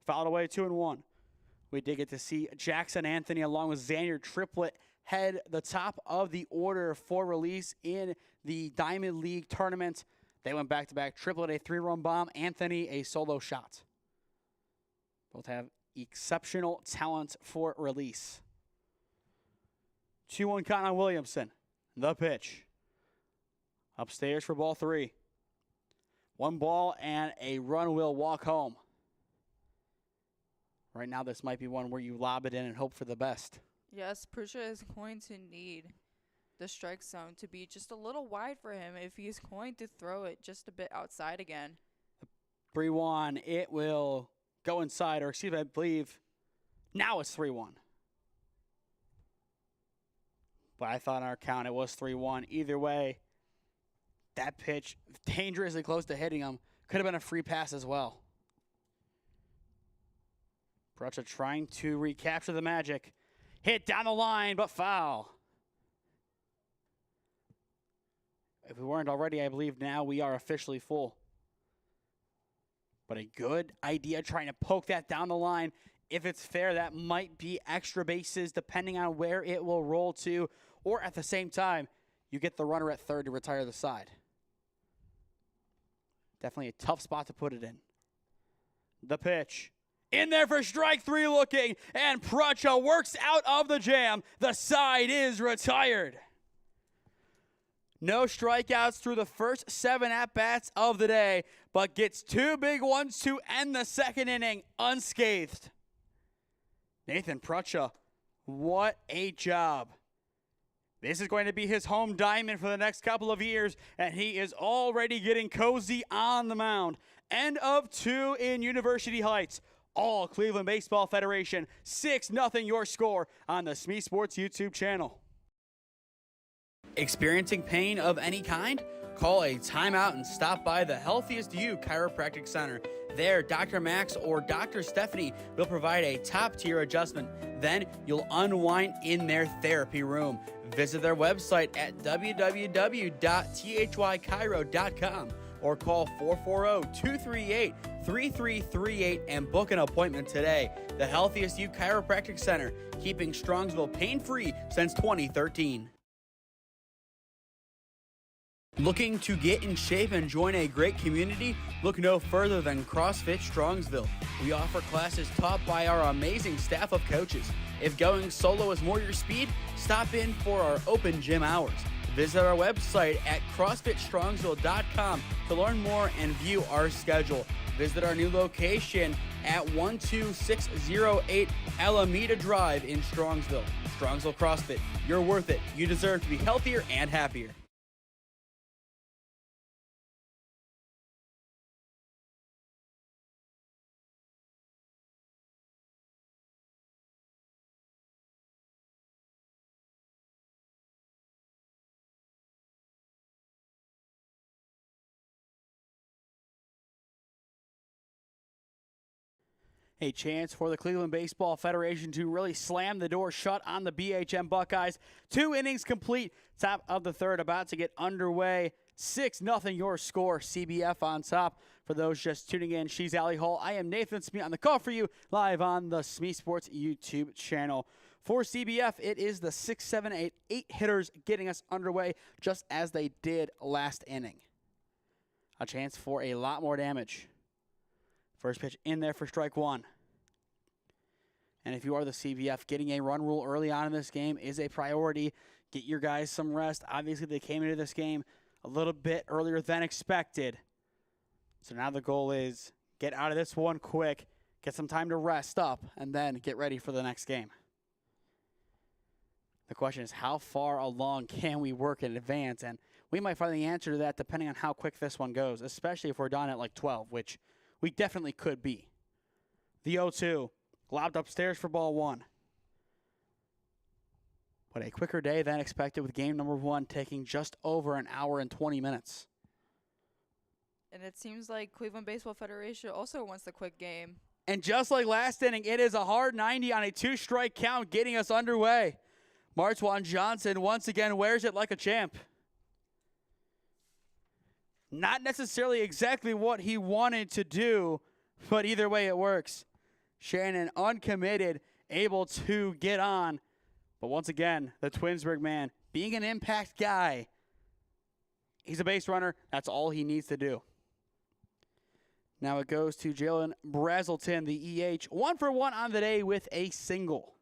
Fouled away 2-1. We did get to see Jackson Anthony along with Xander Triplett head the top of the order for Release in the Diamond League tournament. They went back-to-back. Triplett a 3-run bomb. Anthony a solo shot. Both have exceptional talent for Release. 2-1 Connor Williamson. The pitch. Upstairs for ball 3. 1 ball and a run will walk home. Right now, this might be one where you lob it in and hope for the best. Yes, Prusa is going to need the strike zone to be just a little wide for him if he's going to throw it just a bit outside again. 3-1. It will go inside, or excuse me, I believe now it's 3-1. But I thought on our count it was 3-1. Either way, that pitch, dangerously close to hitting him, could have been a free pass as well. Prusa trying to recapture the magic. Hit down the line, but foul. If we weren't already, I believe now we are officially full. But a good idea trying to poke that down the line. If it's fair, that might be extra bases depending on where it will roll to. Or at the same time, you get the runner at third to retire the side. Definitely a tough spot to put it in. The pitch. In there for strike 3 looking, and Prusa works out of the jam. The side is retired. No strikeouts through the first 7 at-bats of the day, but gets 2 big ones to end the second inning unscathed. Nathan Prusa, what a job. This is going to be his home diamond for the next couple of years, and he is already getting cozy on the mound. End of 2 in University Heights. All Cleveland Baseball Federation, 6-0 your score on the SmeeSports YouTube channel. Experiencing pain of any kind? Call a timeout and stop by the Healthiest You Chiropractic Center. There, Dr. Max or Dr. Stephanie will provide a top-tier adjustment. Then you'll unwind in their therapy room. Visit their website at www.thychiro.com or call 440-238-3338 and book an appointment today. The Healthiest You Chiropractic Center, keeping Strongsville pain-free since 2013. Looking to get in shape and join a great community? Look no further than CrossFit Strongsville. We offer classes taught by our amazing staff of coaches. If going solo is more your speed, stop in for our open gym hours. Visit our website at CrossFitStrongsville.com to learn more and view our schedule. Visit our new location at 12608 Alameda Drive in Strongsville. Strongsville CrossFit, you're worth it. You deserve to be healthier and happier. A chance for the Cleveland Baseball Federation to really slam the door shut on the BHM Buckeyes. 2 innings complete. Top of the third about to get underway. 6-0 your score. CBF on top. For those just tuning in, she's Allie Hall. I am Nathan Smee on the call for you live on the SmeeSports YouTube channel. For CBF, it is the 6, 7, 8 hitters getting us underway just as they did last inning. A chance for a lot more damage. First pitch in there for strike 1. And if you are the CBF, getting a run rule early on in this game is a priority. Get your guys some rest. Obviously, they came into this game a little bit earlier than expected. So now the goal is get out of this one quick, get some time to rest up, and then get ready for the next game. The question is, how far along can we work in advance? And we might find the answer to that depending on how quick this one goes, especially if we're done at like 12, which we definitely could be. The 0-2. Lobbed upstairs for ball one. But a quicker day than expected with game number one taking just over an hour and 20 minutes. And it seems like Cleveland Baseball Federation also wants the quick game. And just like last inning, it is a hard 90 on a 2-strike count getting us underway. Martwan Johnson once again wears it like a champ. Not necessarily exactly what he wanted to do, but either way it works. Shannon uncommitted, able to get on. But once again, the Twinsburg man, being an impact guy, he's a base runner. That's all he needs to do. Now it goes to Jalen Brazelton, the EH. 1 for 1 on the day with a single.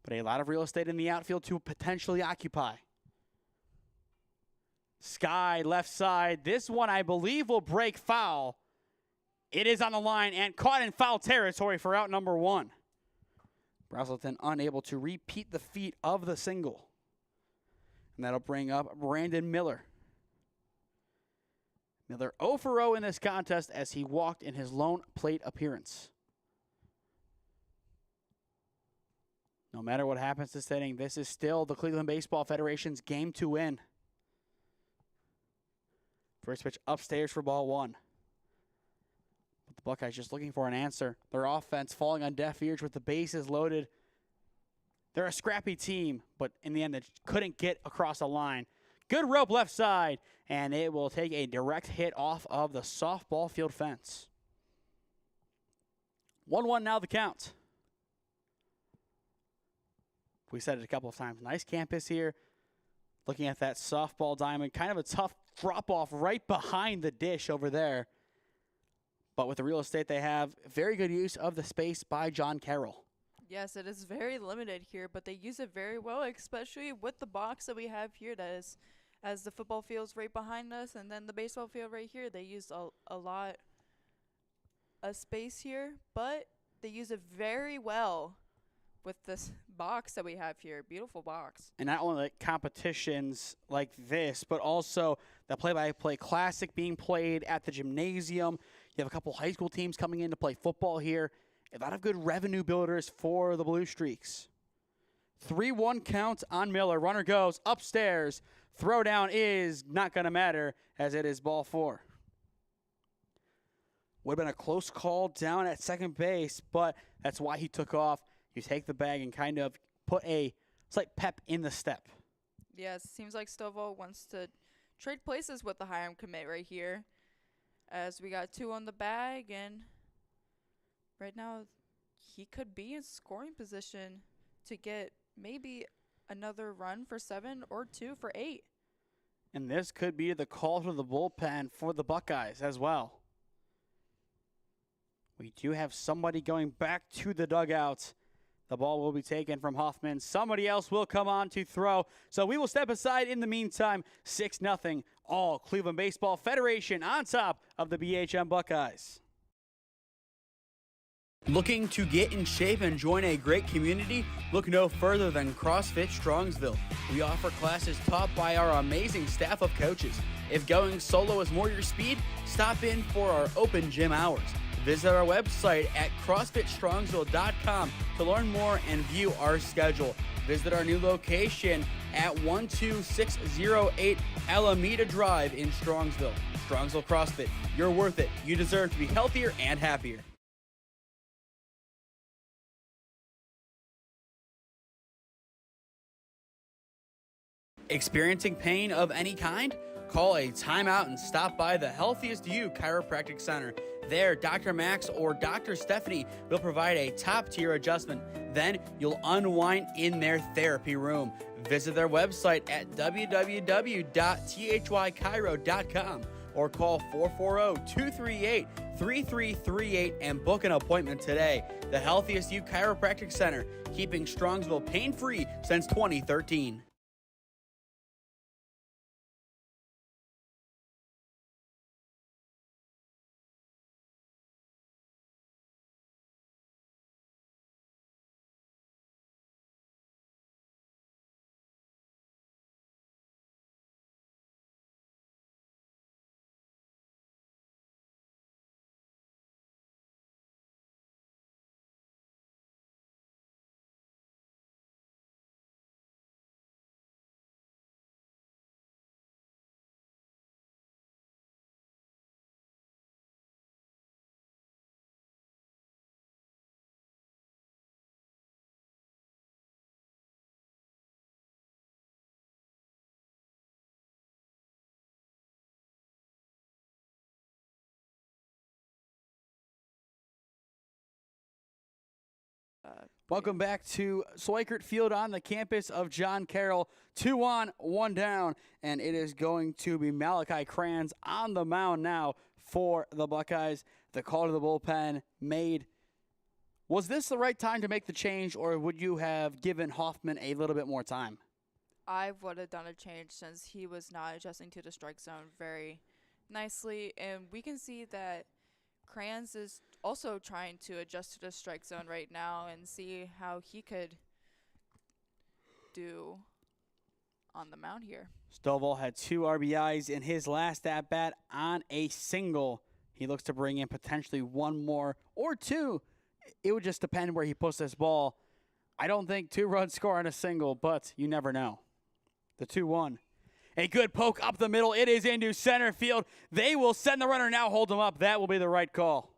But a lot of real estate in the outfield to potentially occupy. Sky left side. This one, I believe, will break foul. It is on the line and caught in foul territory for out number one. Brazelton unable to repeat the feat of the single. And that'll bring up Brandon Miller. Miller 0 for 0 in this contest as he walked in his lone plate appearance. No matter what happens this inning, this is still the Cleveland Baseball Federation's game to win. First pitch upstairs for ball one. But the Buckeyes just looking for an answer. Their offense falling on deaf ears with the bases loaded. They're a scrappy team, but in the end they couldn't get across the line. Good rope left side, and it will take a direct hit off of the softball field fence. 1-1 now the count. We said it a couple of times. Nice campus here. Looking at that softball diamond, kind of a tough drop-off right behind the dish over there. But with the real estate they have, very good use of the space by John Carroll. Yes, it is very limited here, but they use it very well, especially with the box that we have here that is, as the football field's right behind us, and then the baseball field right here. They use a lot of space here, but they use it very well with this box that we have here. Beautiful box. And not only like competitions like this, but also the play-by-play classic being played at the gymnasium. You have a couple high school teams coming in to play football here. A lot of good revenue builders for the Blue Streaks. 3-1 count on Miller. Runner goes upstairs. Throwdown is not going to matter as it is ball four. Would have been a close call down at second base, but that's why he took off. You take the bag and kind of put a slight pep in the step. Yes, seems like Stovall wants to trade places with the Hiram commit right here, as we got 2 on the bag, and right now he could be in scoring position to get maybe another run for 7 or 2 for 8. And this could be the call to the bullpen for the Buckeyes as well. We do have somebody going back to the dugout. The ball will be taken from Hoffman. Somebody else will come on to throw. So we will step aside in the meantime. 6-0, all Cleveland Baseball Federation on top of the BHM Buckeyes. Looking to get in shape and join a great community? Look no further than CrossFit Strongsville. We offer classes taught by our amazing staff of coaches. If going solo is more your speed, stop in for our open gym hours. Visit our website at CrossFitStrongsville.com to learn more and view our schedule. Visit our new location at 12608 Alameda Drive in Strongsville. Strongsville CrossFit, you're worth it. You deserve to be healthier and happier. Experiencing pain of any kind? Call a timeout and stop by the Healthiest You Chiropractic Center. There, Dr. Max or Dr. Stephanie will provide a top-tier adjustment. Then you'll unwind in their therapy room. Visit their website at www.thychiro.com or call 440-238-3338 and book an appointment today. The Healthiest You Chiropractic Center, keeping Strongsville pain-free since 2013. Welcome back to Schweickert Field on the campus of John Carroll. 2 on, 1 down, and it is going to be Malachi Kranz on the mound now for the Buckeyes. The call to the bullpen made. Was this the right time to make the change, or would you have given Hoffman a little bit more time? I would have done a change since he was not adjusting to the strike zone very nicely. And we can see that Kranz is also trying to adjust to the strike zone right now and see how he could do on the mound here. Stovall had 2 RBIs in his last at-bat on a single. He looks to bring in potentially 1 more or 2. It would just depend where he puts this ball. I don't think 2 runs score on a single, but you never know. The 2-1. A good poke up the middle. It is into center field. They will send the runner now, hold him up. That will be the right call.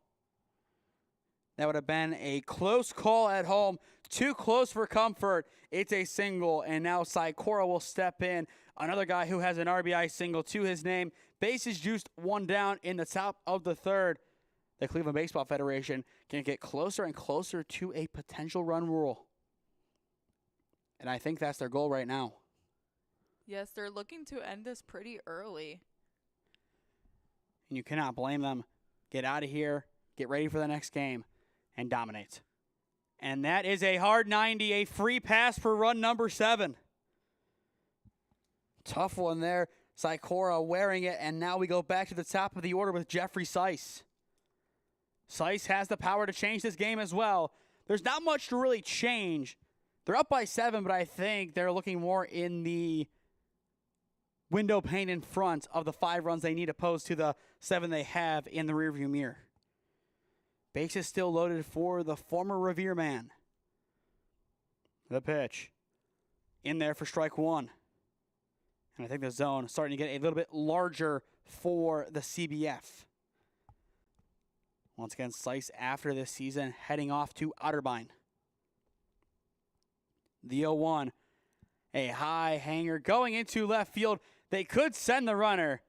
That would have been a close call at home. Too close for comfort. It's a single, and now Schweickert will step in. Another guy who has an RBI single to his name. Bases juiced, 1 down in the top of the 3rd. The Cleveland Baseball Federation can get closer and closer to a potential run rule. And I think that's their goal right now. Yes, they're looking to end this pretty early. And you cannot blame them. Get out of here, get ready for the next game, and dominate. And that is a hard 90, a free pass for run number 7. Tough one there. Schweickert wearing it, and now we go back to the top of the order with Jeffrey Seiss. Seiss has the power to change this game as well. There's not much to really change. They're up by 7, but I think they're looking more in the window pane in front of the 5 runs they need opposed to the 7 they have in the rearview mirror. Base is still loaded for the former Revere man. The pitch. In there for strike 1. And I think the zone is starting to get a little bit larger for the CBF. Once again, Seiss after this season heading off to Otterbein. The 0-1. A high hanger going into left field. They could send the runner.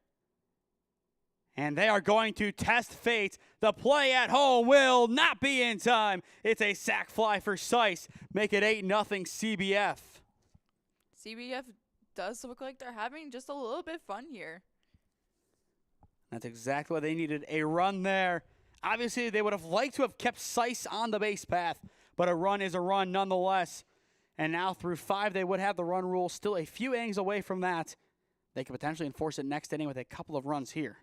And they are going to test fate. The play at home will not be in time. It's a sac fly for Seiss. Make it 8-0 CBF. CBF does look like they're having just a little bit fun here. That's exactly what they needed. A run there. Obviously, they would have liked to have kept Seiss on the base path, but a run is a run nonetheless. And now through 5, they would have the run rule. Still a few innings away from that. They could potentially enforce it next inning with a couple of runs here.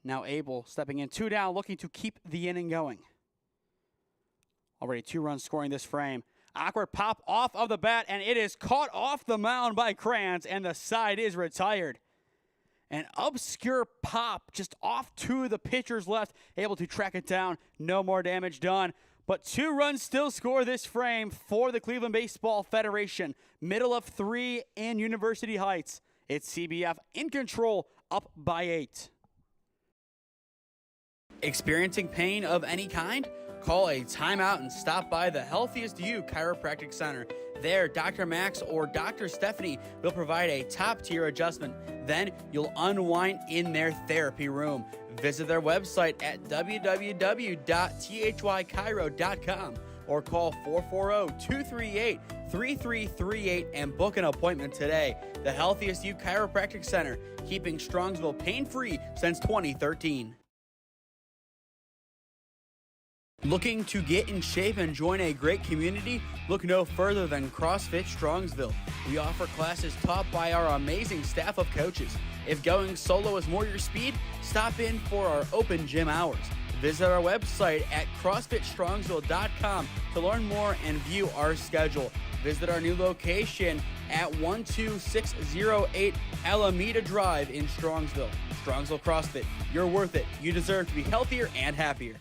Now Abel stepping in, 2 down, looking to keep the inning going. Already 2 runs scoring this frame. Awkward pop off of the bat, and it is caught off the mound by Kranz, and the side is retired. An obscure pop just off to the pitcher's left, able to track it down. No more damage done. But 2 runs still score this frame for the Cleveland Baseball Federation. Middle of 3 in University Heights. It's CBF in control, up by 8. Experiencing pain of any kind? Call a timeout and stop by the Healthiest You Chiropractic Center. There, Dr. Max or Dr. Stephanie will provide a top-tier adjustment. Then you'll unwind in their therapy room. Visit their website at www.thychiro.com or call 440-238-3338 and book an appointment today. The Healthiest You Chiropractic Center, keeping Strongsville pain-free since 2013. Looking to get in shape and join a great community? Look no further than CrossFit Strongsville. We offer classes taught by our amazing staff of coaches. If going solo is more your speed, stop in for our open gym hours. Visit our website at CrossFitStrongsville.com to learn more and view our schedule. Visit our new location at 12608 Alameda Drive in Strongsville. Strongsville CrossFit, you're worth it. You deserve to be healthier and happier.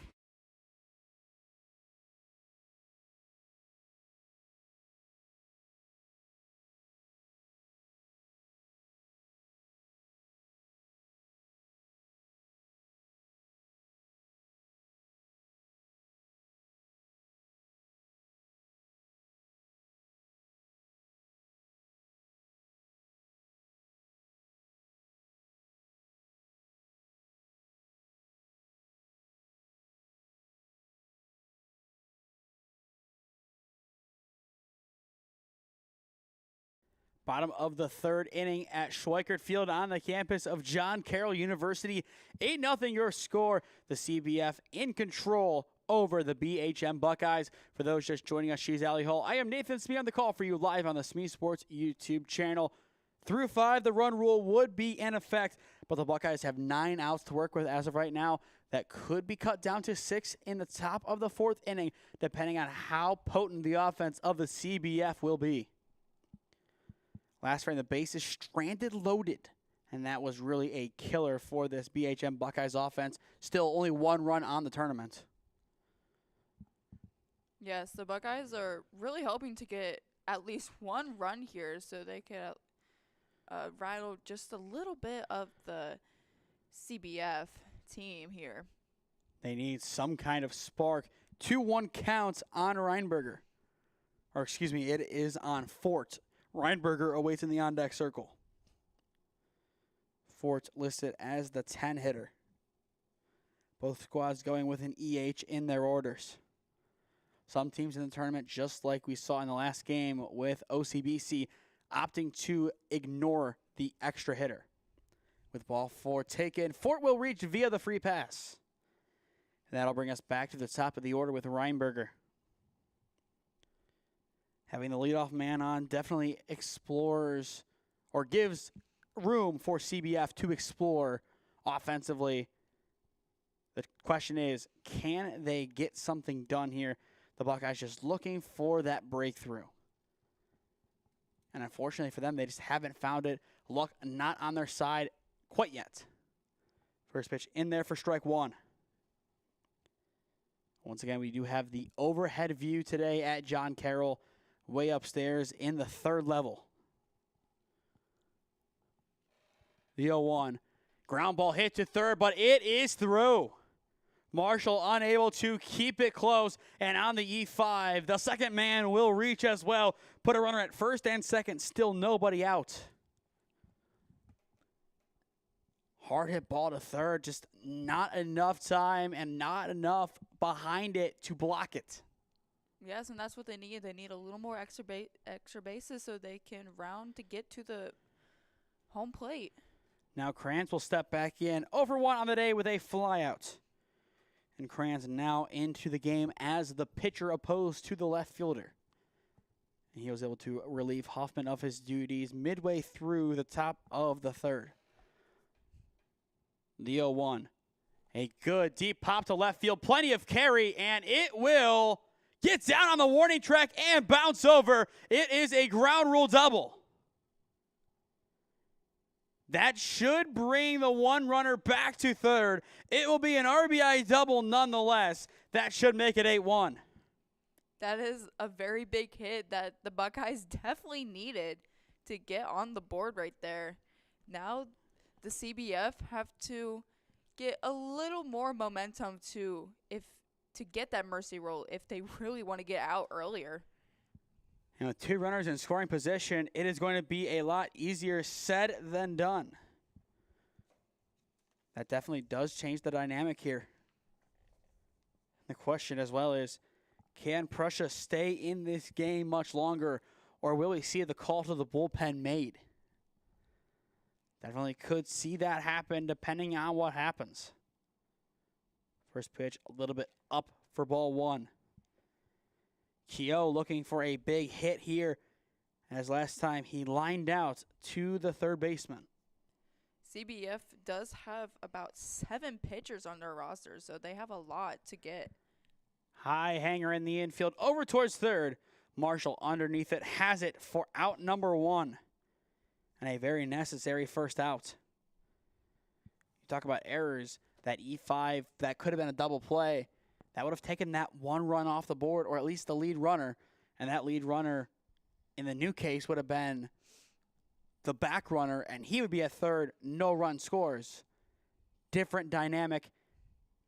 Bottom of the third inning at Schweickert Field on the campus of John Carroll University. 8-0 your score. The CBF in control over the BHM Buckeyes. For those just joining us, she's Allie Hall. I am Nathan Smee on the call for you live on the SmeeSports YouTube channel. Through 5, the run rule would be in effect, but the Buckeyes have 9 outs to work with as of right now. That could be cut down to 6 in the top of the 4th inning, depending on how potent the offense of the CBF will be. Last frame, the base is stranded loaded, and that was really a killer for this BHM Buckeyes offense. Still only 1 run on the tournament. Yes, the Buckeyes are really hoping to get at least 1 run here so they can rattle just a little bit of the CBF team here. They need some kind of spark. 2-1 counts on Reinberger. Or excuse me, it is on Fort. Reinberger awaits in the on-deck circle. Fort listed as the 10 hitter. Both squads going with an EH in their orders. Some teams in the tournament, just like we saw in the last game with OCBC, opting to ignore the extra hitter. With ball 4 taken, Fort will reach via the free pass. And that'll bring us back to the top of the order with Reinberger. Having the leadoff man on definitely explores or gives room for CBF to explore offensively. The question is, can they get something done here? The Buckeyes just looking for that breakthrough. And unfortunately for them, they just haven't found it. Luck not on their side quite yet. First pitch in there for strike 1. Once again, we do have the overhead view today at John Carroll, way upstairs in the 3rd level. The 0-1. Ground ball hit to 3rd, but it is through. Marshall unable to keep it close, and on the E5, the second man will reach as well. Put a runner at 1st and 2nd, still nobody out. Hard hit ball to 3rd, just not enough time and not enough behind it to block it. Yes, and that's what they need. They need a little more extra bases so they can round to get to the home plate. Now Kranz will step back in. Over 1 on the day with a flyout. And Kranz now into the game as the pitcher opposed to the left fielder. And he was able to relieve Hoffman of his duties midway through the top of the 3rd. The 0-1. A good deep pop to left field. Plenty of carry, and it will get down on the warning track and bounce over. It is a ground rule double. That should bring the 1 runner back to 3rd. It will be an RBI double nonetheless. That should make it 8-1. That is a very big hit that the Buckeyes definitely needed to get on the board right there. Now the CBF have to get a little more momentum to get that mercy roll if they really want to get out earlier. You know, 2 runners in scoring position, it is going to be a lot easier said than done. That definitely does change the dynamic here. The question as well is, can Prussia stay in this game much longer, or will we see the call to the bullpen made? Definitely could see that happen depending on what happens. First pitch a little bit up for ball 1. Keogh looking for a big hit here, as last time he lined out to the 3rd baseman. CBF does have about 7 pitchers on their roster, so they have a lot to get. High hanger in the infield, over towards 3rd. Marshall underneath it has it for out number 1. And a very necessary first out. You talk about errors, that E5, that could have been a double play. That would have taken that 1 run off the board, or at least the lead runner. And that lead runner, in the new case, would have been the back runner, and he would be at 3rd, no run scores. Different dynamic,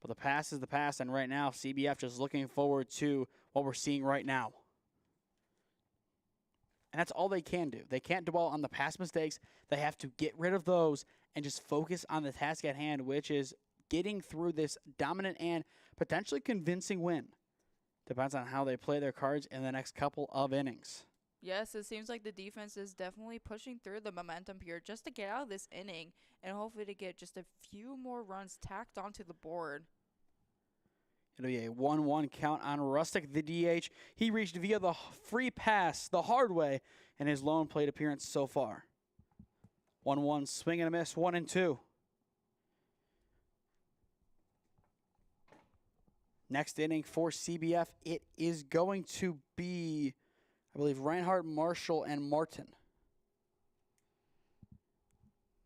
but the pass is the pass, and right now, CBF just looking forward to what we're seeing right now. And that's all they can do. They can't dwell on the past mistakes. They have to get rid of those and just focus on the task at hand, which is getting through this dominant and potentially convincing win. Depends on how they play their cards in the next couple of innings. Yes, it seems like the defense is definitely pushing through the momentum here just to get out of this inning and hopefully to get just a few more runs tacked onto the board. It'll be a 1-1 count on Rustic, the DH. He reached via the free pass the hard way in his lone plate appearance so far. 1-1, swing and a miss, 1-2. Next inning for CBF, it is going to be, I believe, Reinhardt, Marshall, and Martin.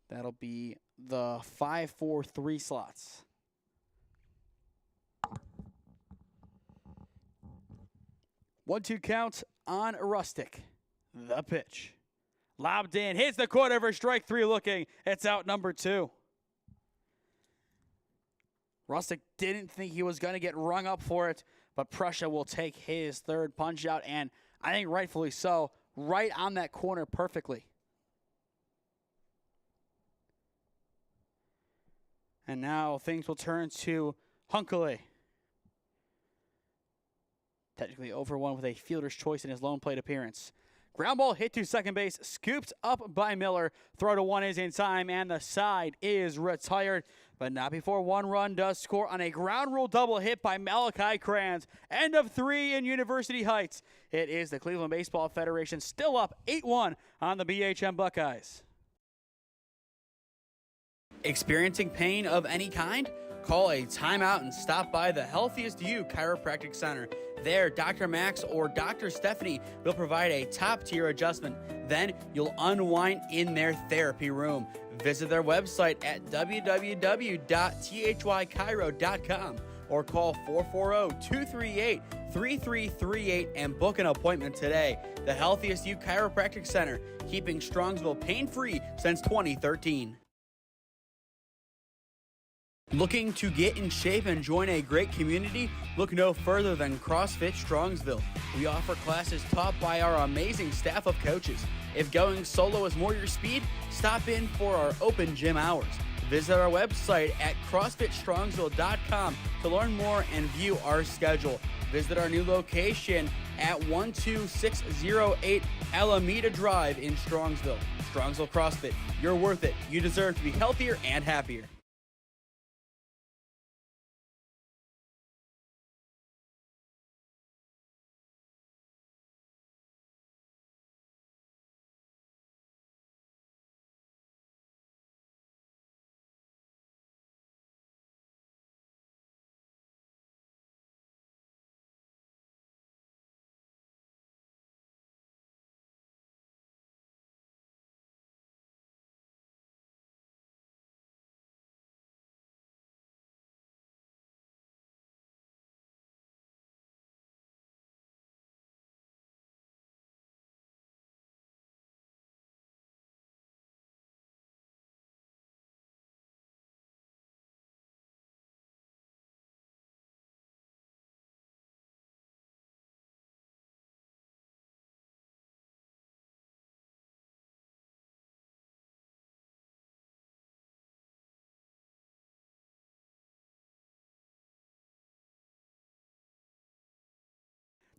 That'll be the 5-4-3 slots. 1-2 count on Rustic. The pitch. Lobbed in, hits the corner for strike 3 looking. It's out number 2. Rustic didn't think he was going to get rung up for it, but Prussia will take his third punch out, and I think rightfully so, right on that corner perfectly. And now things will turn to Hunkley. Technically over one with a fielder's choice in his lone plate appearance. Ground ball hit to second base, scooped up by Miller. Throw to 1 is in time, and the side is retired. But not before 1 run does score on a ground rule double hit by Malachi Kranz. End of 3 in University Heights. It is the Cleveland Baseball Federation still up 8-1 on the BHM Buckeyes. Experiencing pain of any kind? Call a timeout and stop by the Healthiest You Chiropractic Center. There, Dr. Max or Dr. Stephanie will provide a top-tier adjustment. Then you'll unwind in their therapy room. Visit their website at www.thychiro.com or call 440-238-3338 and book an appointment today. The Healthiest You Chiropractic Center, keeping Strongsville pain-free since 2013. Looking to get in shape and join a great community? Look no further than CrossFit Strongsville. We offer classes taught by our amazing staff of coaches. If going solo is more your speed, stop in for our open gym hours. Visit our website at CrossFitStrongsville.com to learn more and view our schedule. Visit our new location at 12608 Alameda Drive in Strongsville. Strongsville CrossFit, you're worth it. You deserve to be healthier and happier.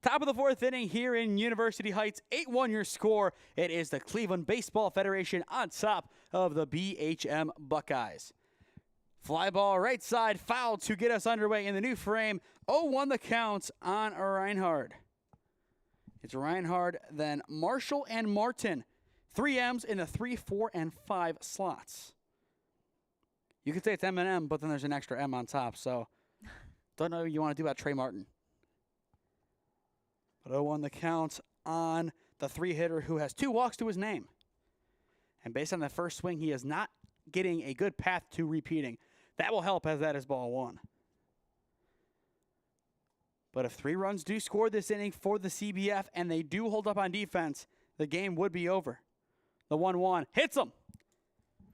Top of the 4th inning here in University Heights, 8-1 your score. It is the Cleveland Baseball Federation on top of the BHM Buckeyes. Fly ball right side, foul to get us underway in the new frame. 0-1 the count on Reinhardt. It's Reinhardt, then Marshall and Martin. 3 M's in the 3, 4, and 5 slots. You could say it's M&M, but then there's an extra M on top, so don't know what you want to do about Trey Martin. But 0-1 the count on the 3-hitter who has 2 walks to his name. And based on the first swing, he is not getting a good path to repeating. That will help, as that is ball 1. But if 3 runs do score this inning for the CBF and they do hold up on defense, the game would be over. The 1-1 hits him.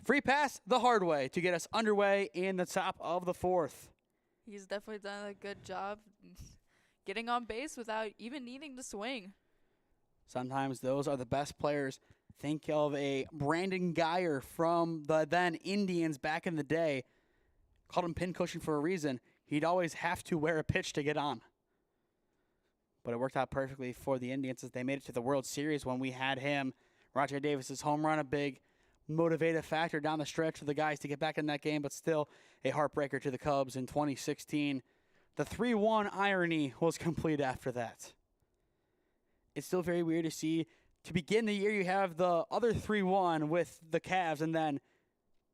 Free pass the hard way to get us underway in the top of the 4th. He's definitely done a good job getting on base without even needing to swing. Sometimes those are the best players. Think of a Brandon Geyer from the then Indians back in the day. Called him pincushing for a reason. He'd always have to wear a pitch to get on. But it worked out perfectly for the Indians as they made it to the World Series when we had him. Roger Davis's home run, a big motivative factor down the stretch for the guys to get back in that game, but still a heartbreaker to the Cubs in 2016. The 3-1 irony was complete after that. It's still very weird to see. To begin the year, you have the other 3-1 with the Cavs, and then,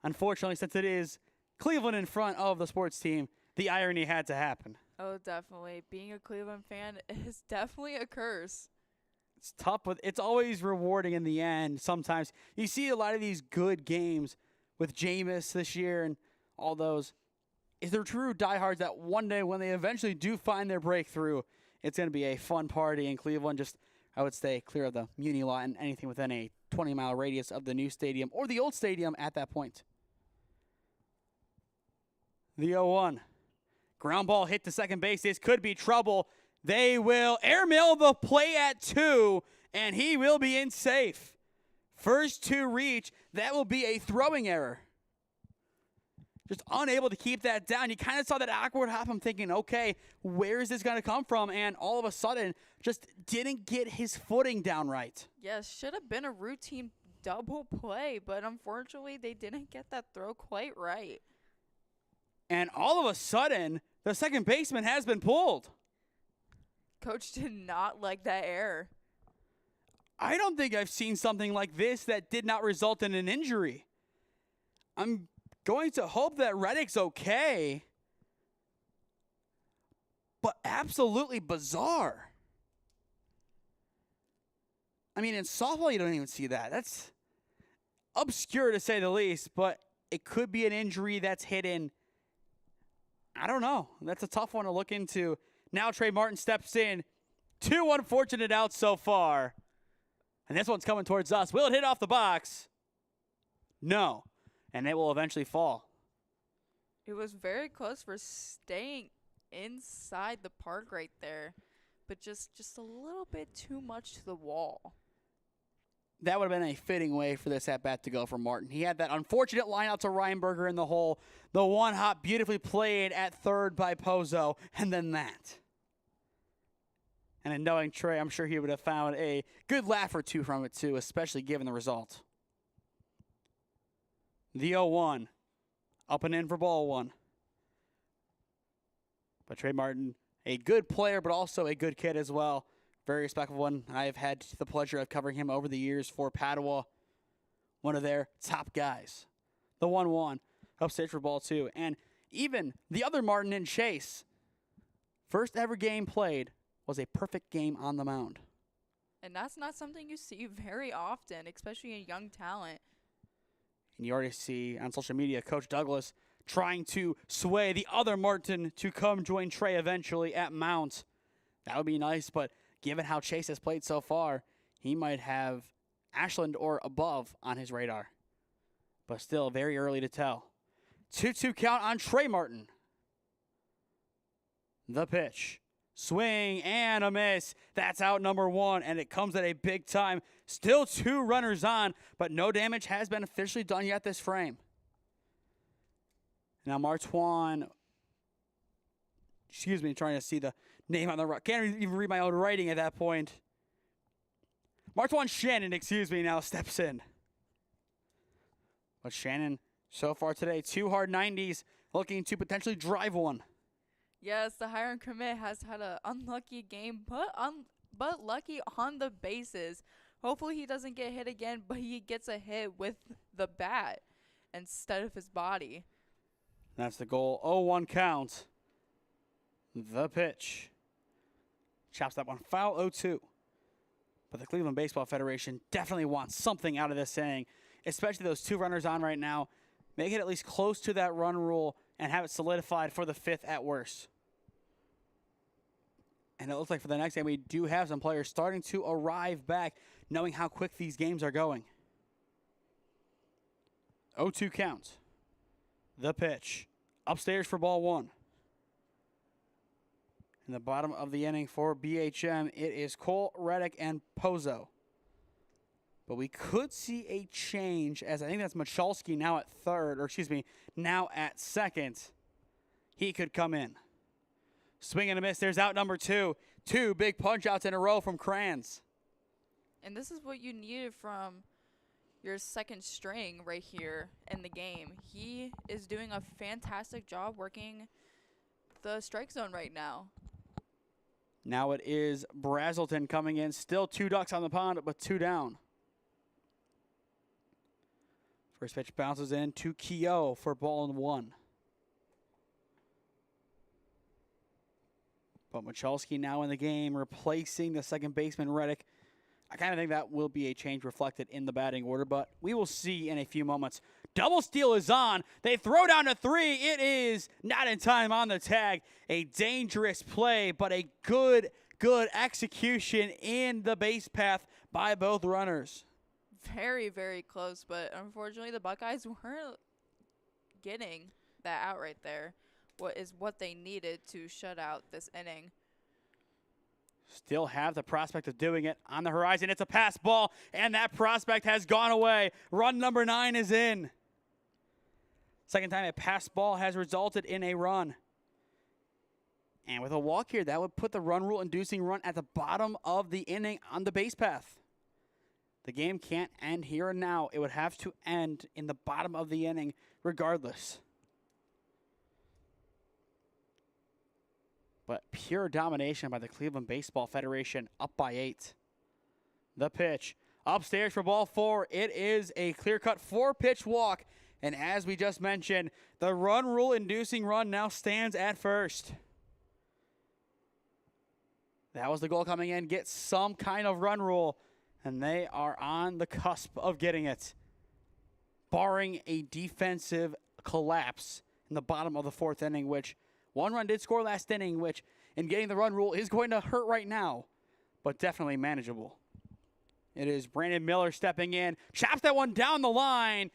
unfortunately, since it is Cleveland in front of the sports team, the irony had to happen. Oh, definitely. Being a Cleveland fan is definitely a curse. It's tough, but it's always rewarding in the end. Sometimes you see a lot of these good games with Jameis this year and all those. Is there true diehards that one day when they eventually do find their breakthrough, it's going to be a fun party in Cleveland? Just, I would stay clear of the Muni lot and anything within a 20-mile radius of the new stadium or the old stadium at that point. The 0-1. Ground ball hit to second base. This could be trouble. They will airmail the play at 2, and he will be in safe. First to reach, that will be a throwing error. Just unable to keep that down. You kind of saw that awkward hop. I'm thinking, okay, where is this going to come from? And all of a sudden, just didn't get his footing down right. Yes, should have been a routine double play, but unfortunately, they didn't get that throw quite right. And all of a sudden, the second baseman has been pulled. Coach did not like that error. I don't think I've seen something like this that did not result in an injury. I'm going to hope that Reddick's okay. But absolutely bizarre. I mean, in softball, you don't even see that. That's obscure to say the least, but it could be an injury that's hidden. I don't know. That's a tough one to look into. Now Trey Martin steps in. 2 unfortunate outs so far. And this one's coming towards us. Will it hit off the box? No. And it will eventually fall. It was very close for staying inside the park right there. But just a little bit too much to the wall. That would have been a fitting way for this at-bat to go for Martin. He had that unfortunate line out to Reinberger in the hole. The one hop beautifully played at third by Pozo. And then that. And in knowing Trey, I'm sure he would have found a good laugh or two from it too, especially given the result. The 0-1. Up and in for ball one. But Trey Martin, a good player, but also a good kid as well. Very respectful one. I've had the pleasure of covering him over the years for Padua. One of their top guys. The 1-1. Upstage for ball two. And even the other Martin and Chase. First ever game played was a perfect game on the mound. And that's not something you see very often, especially in young talent. And you already see on social media Coach Douglas trying to sway the other Martin to come join Trey eventually at Mount. That would be nice, but given how Chase has played so far, he might have Ashland or above on his radar. But still very early to tell. 2-2 count on Trey Martin. The pitch. Swing and a miss. That's out number 1, and it comes at a big time. Still 2 runners on, but no damage has been officially done yet this frame. Now Martwan, trying to see the name on the right. Can't even read my own writing at that point. Martwan Shannon, now steps in. But Shannon, so far today, 2 hard 90s, looking to potentially drive one. Yes, the Hiram commit has had an unlucky game, but lucky on the bases. Hopefully he doesn't get hit again, but he gets a hit with the bat instead of his body. That's the goal. 0-1 count. The pitch. Chops that one foul. 0-2. But the Cleveland Baseball Federation definitely wants something out of this inning, especially those 2 runners on right now. Make it at least close to that run rule and have it solidified for the 5th at worst. And it looks like for the next game, we do have some players starting to arrive back, knowing how quick these games are going. 0-2 count. The pitch. Upstairs for ball 1. In the bottom of the inning for BHM, it is Cole, Reddick, and Pozo. But we could see a change, as I think that's Michalski now at third, now at second. He could come in. Swing and a miss. There's out number 2. 2 big punch-outs in a row from Kranz. And this is what you needed from your second string right here in the game. He is doing a fantastic job working the strike zone right now. Now it is Brazelton coming in. Still 2 ducks on the pond, but 2 down. First pitch bounces in to Keogh for ball and 1. But Michalski now in the game, replacing the second baseman, Reddick. I kind of think that will be a change reflected in the batting order, but we will see in a few moments. Double steal is on. They throw down to 3. It is not in time on the tag. A dangerous play, but a good execution in the base path by both runners. Very, very close, but unfortunately the Buckeyes weren't getting that out right there. What they needed to shut out this inning. Still have the prospect of doing it on the horizon. It's a pass ball, and that prospect has gone away. Run number 9 is in. Second time a pass ball has resulted in a run. And with a walk here, that would put the run rule inducing run at the bottom of the inning on the base path. The game can't end here and now. It would have to end in the bottom of the inning regardless. But pure domination by the Cleveland Baseball Federation, up by 8. The pitch upstairs for ball 4. It is a clear-cut 4-pitch walk. And as we just mentioned, the run rule inducing run now stands at first. That was the goal coming in. Get some kind of run rule. And they are on the cusp of getting it. Barring a defensive collapse in the bottom of the 4th inning, which 1 run did score last inning, which in getting the run rule is going to hurt right now, but definitely manageable. It is Brandon Miller stepping in, chops that one down the line,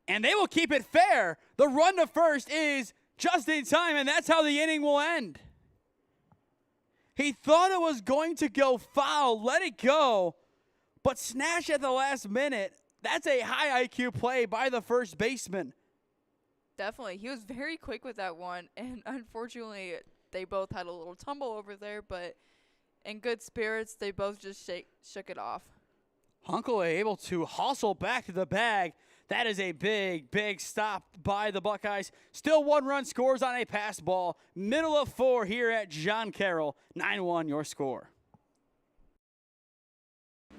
and they will keep it fair. The run to first is just in time, and that's how the inning will end. He thought it was going to go foul, let it go, but snatched at the last minute. That's a high IQ play by the first baseman. Definitely. He was very quick with that one, and unfortunately, they both had a little tumble over there, but in good spirits, they both just shook it off. Hunkel able to hustle back to the bag. That is a big stop by the Buckeyes. Still 1 run scores on a pass ball. Middle of 4 here at John Carroll. 9-1 your score.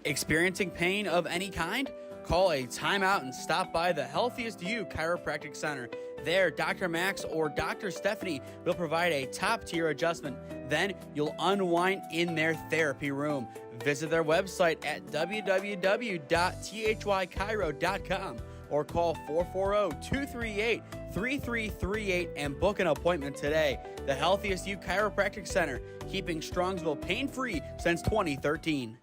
Experiencing pain of any kind? Call a timeout and stop by the Healthiest You Chiropractic Center. There, Dr. Max or Dr. Stephanie will provide a top-tier adjustment. Then you'll unwind in their therapy room. Visit their website at www.thychiro.com or call 440-238-3338 and book an appointment today. The Healthiest You Chiropractic Center, keeping Strongsville pain-free since 2013.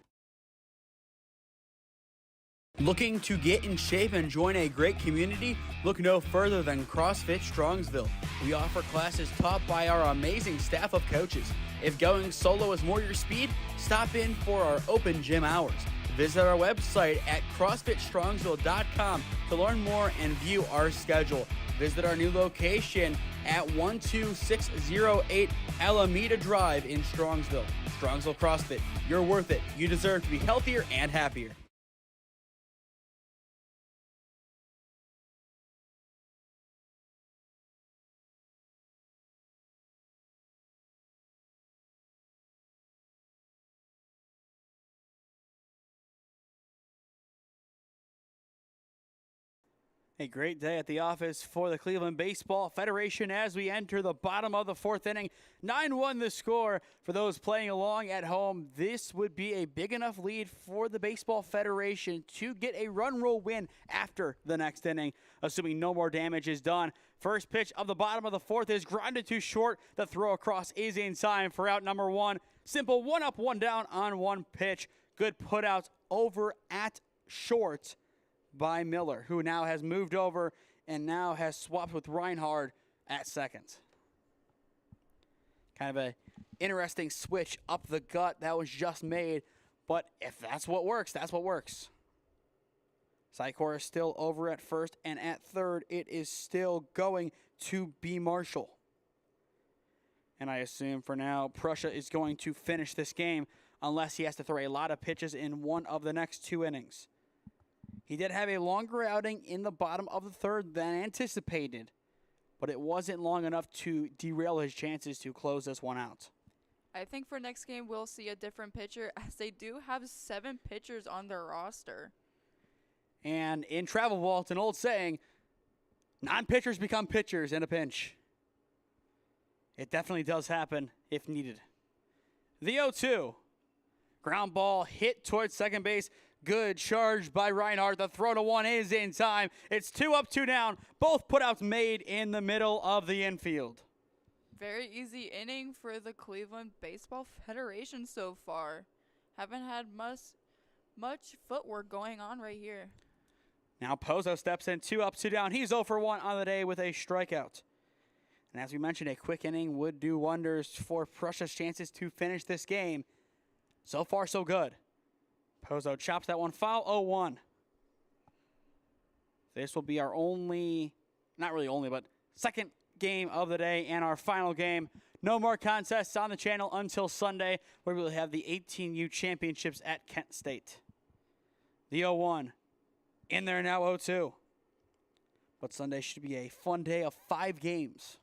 Looking to get in shape and join a great community? Look no further than CrossFit Strongsville. We offer classes taught by our amazing staff of coaches. If going solo is more your speed, stop in for our open gym hours. Visit our website at CrossFitStrongsville.com to learn more and view our schedule. Visit our new location at 12608 Alameda Drive in Strongsville. Strongsville CrossFit, you're worth it. You deserve to be healthier and happier. A great day at the office for the Cleveland Baseball Federation as we enter the bottom of the 4th inning. 9-1 the score. For those playing along at home, this would be a big enough lead for the Baseball Federation to get a run rule win after the next inning, assuming no more damage is done. First pitch of the bottom of the 4th is grounded to short. The throw across is in time for out number 1. Simple 1 up, 1 down on 1 pitch. Good putouts over at short by Miller, who now has moved over and now has swapped with Reinhard at second. Kind of a interesting switch up the gut that was just made, but if that's what works, that's what works. Schweickert is still over at first, and at third, it is still going to be Marshall. And I assume for now, Prussia is going to finish this game unless he has to throw a lot of pitches in one of the next 2 innings. He did have a longer outing in the bottom of the third than anticipated, but it wasn't long enough to derail his chances to close this one out. I think for next game we'll see a different pitcher, as they do have 7 pitchers on their roster. And in travel ball, it's an old saying, non-pitchers become pitchers in a pinch. It definitely does happen if needed. The 0-2. Ground ball hit towards second base. Good charge by Reinhardt. The throw to one is in time. It's 2 up, 2 down. Both putouts made in the middle of the infield. Very easy inning for the Cleveland Baseball Federation so far. Haven't had much footwork going on right here. Now Pozo steps in, 2 up, 2 down. He's 0 for 1 on the day with a strikeout. And as we mentioned, a quick inning would do wonders for Prussia's chances to finish this game. So far, so good. Pozo chops that one foul, 0-1. This will be our only, not really only, but second game of the day and our final game. No more contests on the channel until Sunday, where we will have the 18U championships at Kent State. The 0-1. In there now, 0-2. But Sunday should be a fun day of 5 games.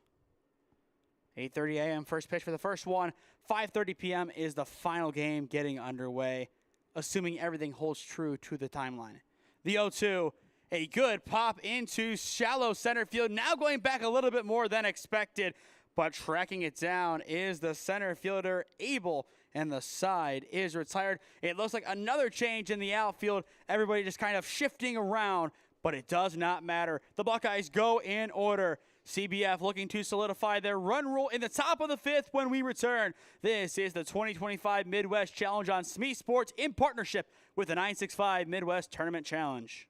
8:30 a.m. first pitch for the first one. 5:30 p.m. is the final game getting underway, assuming everything holds true to the timeline. The 0-2, a good pop into shallow center field. Now going back a little bit more than expected, but tracking it down is the center fielder, Abel, and the side is retired. It looks like another change in the outfield. Everybody just kind of shifting around, but it does not matter. The Buckeyes go in order. CBF looking to solidify their run rule in the top of the 5th when we return. This is the 2025 Midwest Challenge on SmeeSports in partnership with the 965 Midwest Tournament Challenge.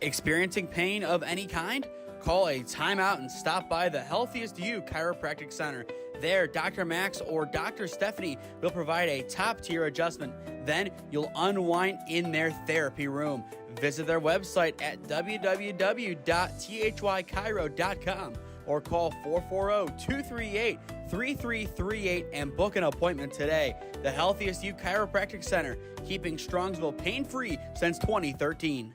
Experiencing pain of any kind? Call a timeout and stop by the Healthiest You Chiropractic Center. There, Dr. Max or Dr. Stephanie will provide a top-tier adjustment. Then you'll unwind in their therapy room. Visit their website at www.thychiro.com or call 440-238-3338 and book an appointment today. The Healthiest You Chiropractic Center, keeping Strongsville pain-free since 2013.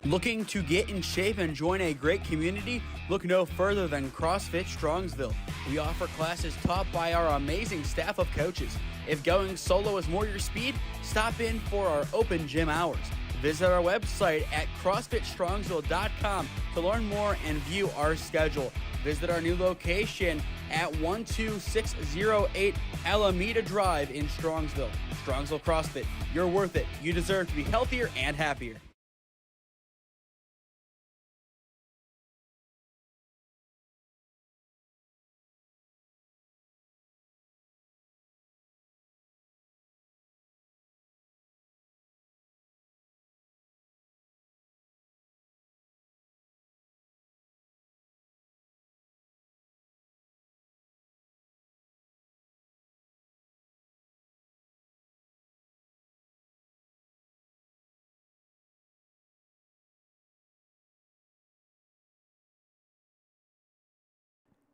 Looking to get in shape and join a great community? Look no further than CrossFit Strongsville. We offer classes taught by our amazing staff of coaches. If going solo is more your speed, stop in for our open gym hours. Visit our website at CrossFitStrongsville.com to learn more and view our schedule. Visit our new location at 12608 Alameda Drive in Strongsville. Strongsville CrossFit, you're worth it. You deserve to be healthier and happier.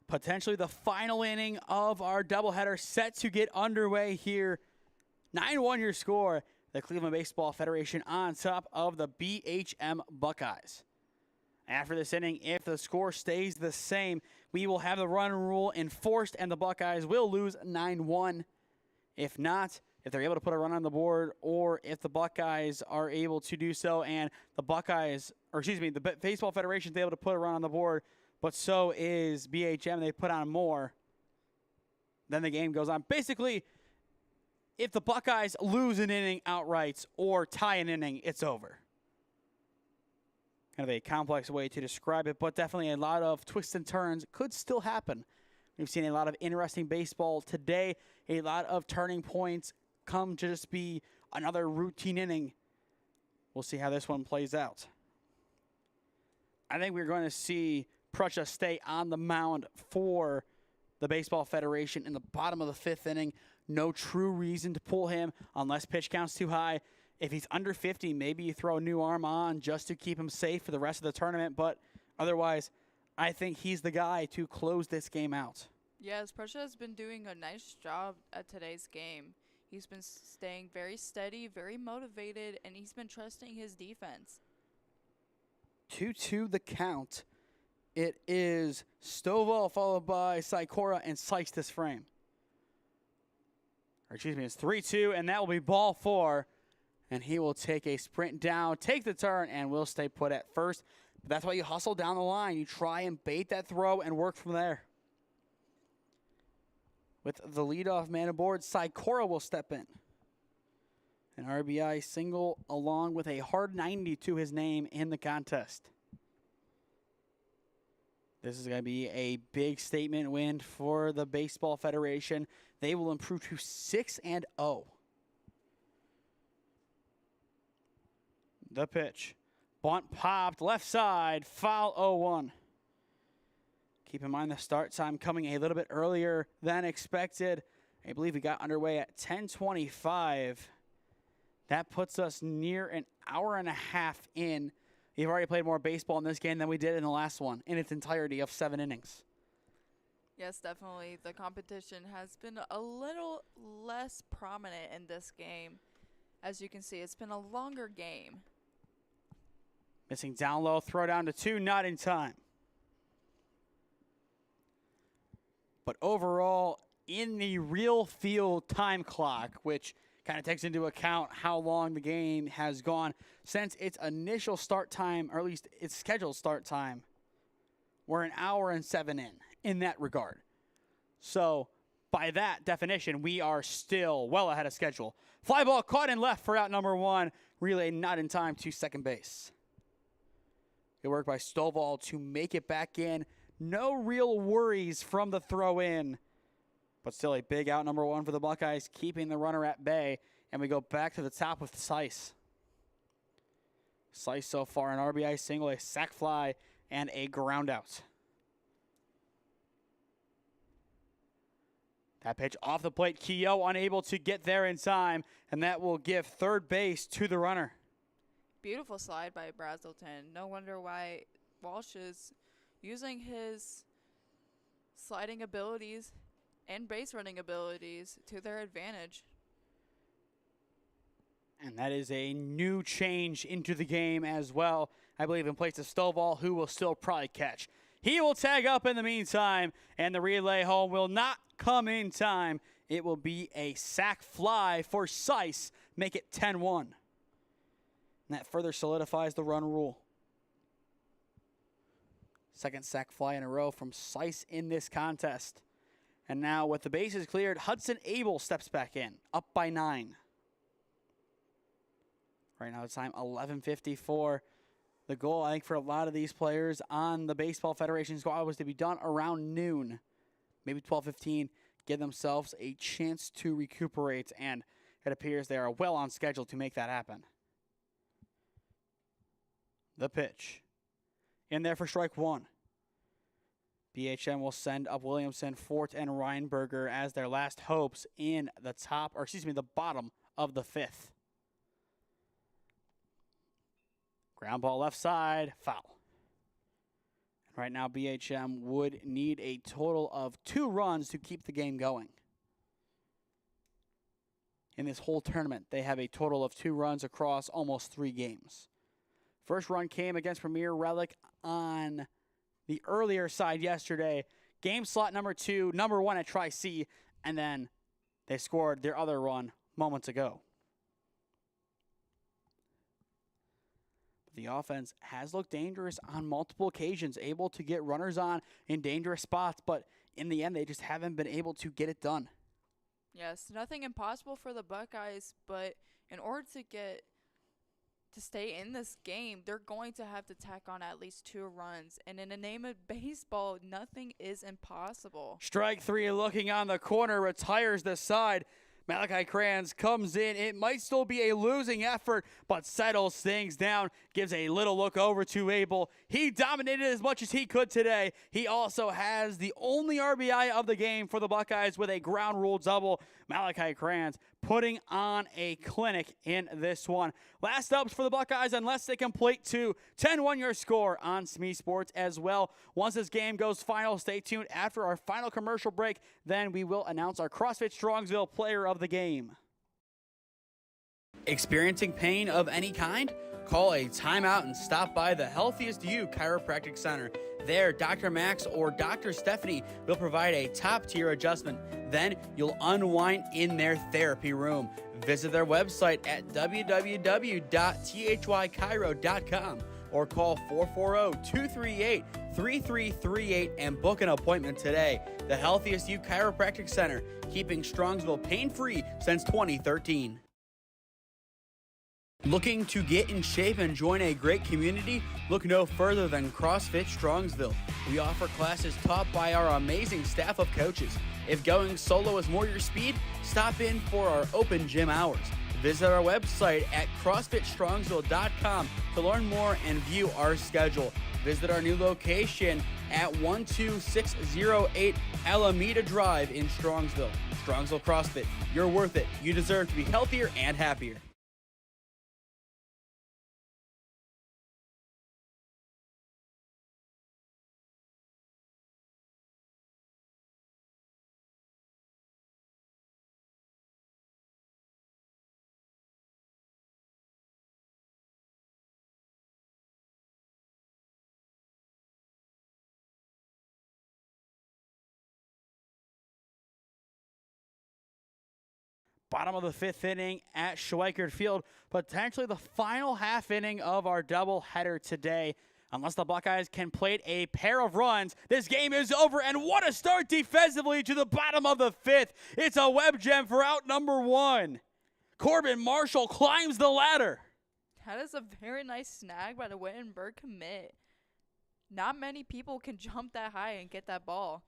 Potentially the final inning of our doubleheader set to get underway here. 9-1 your score. The Cleveland Baseball Federation on top of the BHM Buckeyes. After this inning, if the score stays the same, we will have the run rule enforced and the Buckeyes will lose 9-1. If not, if they're able to put a run on the board, or if the Buckeyes are able to do so and the Baseball Federation is able to put a run on the board, but so is BHM. They put on more. Then the game goes on. Basically, if the Buckeyes lose an inning outright or tie an inning, it's over. Kind of a complex way to describe it, but definitely a lot of twists and turns could still happen. We've seen a lot of interesting baseball today. A lot of turning points come to just be another routine inning. We'll see how this one plays out. I think we're going to see Prussia stay on the mound for the Baseball Federation in the bottom of the 5th inning. No true reason to pull him unless pitch count's too high. If he's under 50, maybe you throw a new arm on just to keep him safe for the rest of the tournament. But otherwise, I think he's the guy to close this game out. Yes, Prussia has been doing a nice job at today's game. He's been staying very steady, very motivated, and he's been trusting his defense. 2-2 the count. It is Stovall followed by Schweickert and Sykes this frame. Or excuse me, it's 3-2, and that will be ball 4. And he will take a sprint down, take the turn, and will stay put at first. But that's why you hustle down the line. You try and bait that throw and work from there. With the leadoff man aboard, Schweickert will step in. An RBI single along with a hard 90 to his name in the contest. This is going to be a big statement win for the Baseball Federation. They will improve to 6-0. The pitch. Bunt popped, left side, foul 0-1. Keep in mind the start time coming a little bit earlier than expected. I believe we got underway at 10:25. That puts us near an hour and a half in. We've already played more baseball in this game than we did in the last one, in its entirety of 7 innings. Yes, definitely. The competition has been a little less prominent in this game. As you can see, it's been a longer game. Missing down low, throw down to 2, not in time. But overall, in the real field time clock, which kind of takes into account how long the game has gone since its initial start time, or at least its scheduled start time, we're an hour and 7 in that regard. So by that definition, we are still well ahead of schedule. Fly ball caught in left for out number 1. Relay not in time to second base. Good work by Stovall to make it back in. No real worries from the throw in. But still a big out number 1 for the Buckeyes, keeping the runner at bay. And we go back to the top with Seiss. Seiss so far an RBI single, a sac fly, and a ground out. That pitch off the plate, Keogh unable to get there in time, and that will give third base to the runner. Beautiful slide by Brazelton. No wonder why Walsh is using his sliding abilities and base running abilities to their advantage. And that is a new change into the game as well. I believe in place of Stovall, who will still probably catch. He will tag up in the meantime, and the relay home will not come in time. It will be a sac fly for Seiss, make it 10-1. And that further solidifies the run rule. Second sac fly in a row from Seiss in this contest. And now with the bases cleared, Hudson Abel steps back in, up by 9. Right now it's time 11:54. The goal, I think, for a lot of these players on the Baseball Federation squad was to be done around noon, maybe 12:15, give themselves a chance to recuperate, and it appears they are well on schedule to make that happen. The pitch. In there for strike 1. BHM will send up Williamson, Fort, and Reinberger as their last hopes in the bottom of the 5th. Ground ball left side, foul. Right now, BHM would need a total of 2 runs to keep the game going. In this whole tournament, they have a total of 2 runs across almost 3 games. First run came against Premier Relic on the earlier side yesterday. Game slot number 2, number 1 at Tri-C, and then they scored their other run moments ago. The offense has looked dangerous on multiple occasions, able to get runners on in dangerous spots, but in the end, they just haven't been able to get it done. Yes, nothing impossible for the Buckeyes, but in order to stay in this game, they're going to have to tack on at least 2 runs. And in the name of baseball, nothing is impossible. Strike 3 looking on the corner, retires the side. Malachi Kranz comes in. It might still be a losing effort, but settles things down, gives a little look over to Abel. He dominated as much as he could today. He also has the only RBI of the game for the Buckeyes with a ground rule double. Malachi Kranz putting on a clinic in this one. Last ups for the Buckeyes, unless they complete two. 10-1 your score on SmeeSports as well. Once this game goes final, stay tuned. After our final commercial break, then we will announce our CrossFit Strongsville player of the game. Experiencing pain of any kind? Call a timeout and stop by the Healthiest You Chiropractic Center. There, Dr. Max or Dr. Stephanie will provide a top-tier adjustment. Then you'll unwind in their therapy room. Visit their website at www.thychiro.com or call 440-238-3338 and book an appointment today. The Healthiest You Chiropractic Center, keeping Strongsville pain-free since 2013. Looking to get in shape and join a great community? Look no further than CrossFit Strongsville. We offer classes taught by our amazing staff of coaches. If going solo is more your speed, stop in for our open gym hours. Visit our website at CrossFitStrongsville.com to learn more and view our schedule. Visit our new location at 12608 Alameda Drive in Strongsville. Strongsville CrossFit, you're worth it. You deserve to be healthier and happier. Bottom of the fifth inning at Schweickert Field, potentially the final half inning of our doubleheader today. Unless the Buckeyes can plate a pair of runs, this game is over, and what a start defensively to the bottom of the fifth. It's a web gem for out number one. Corbin Marshall climbs the ladder. That is a very nice snag by the Wittenberg commit. Not many people can jump that high and get that ball.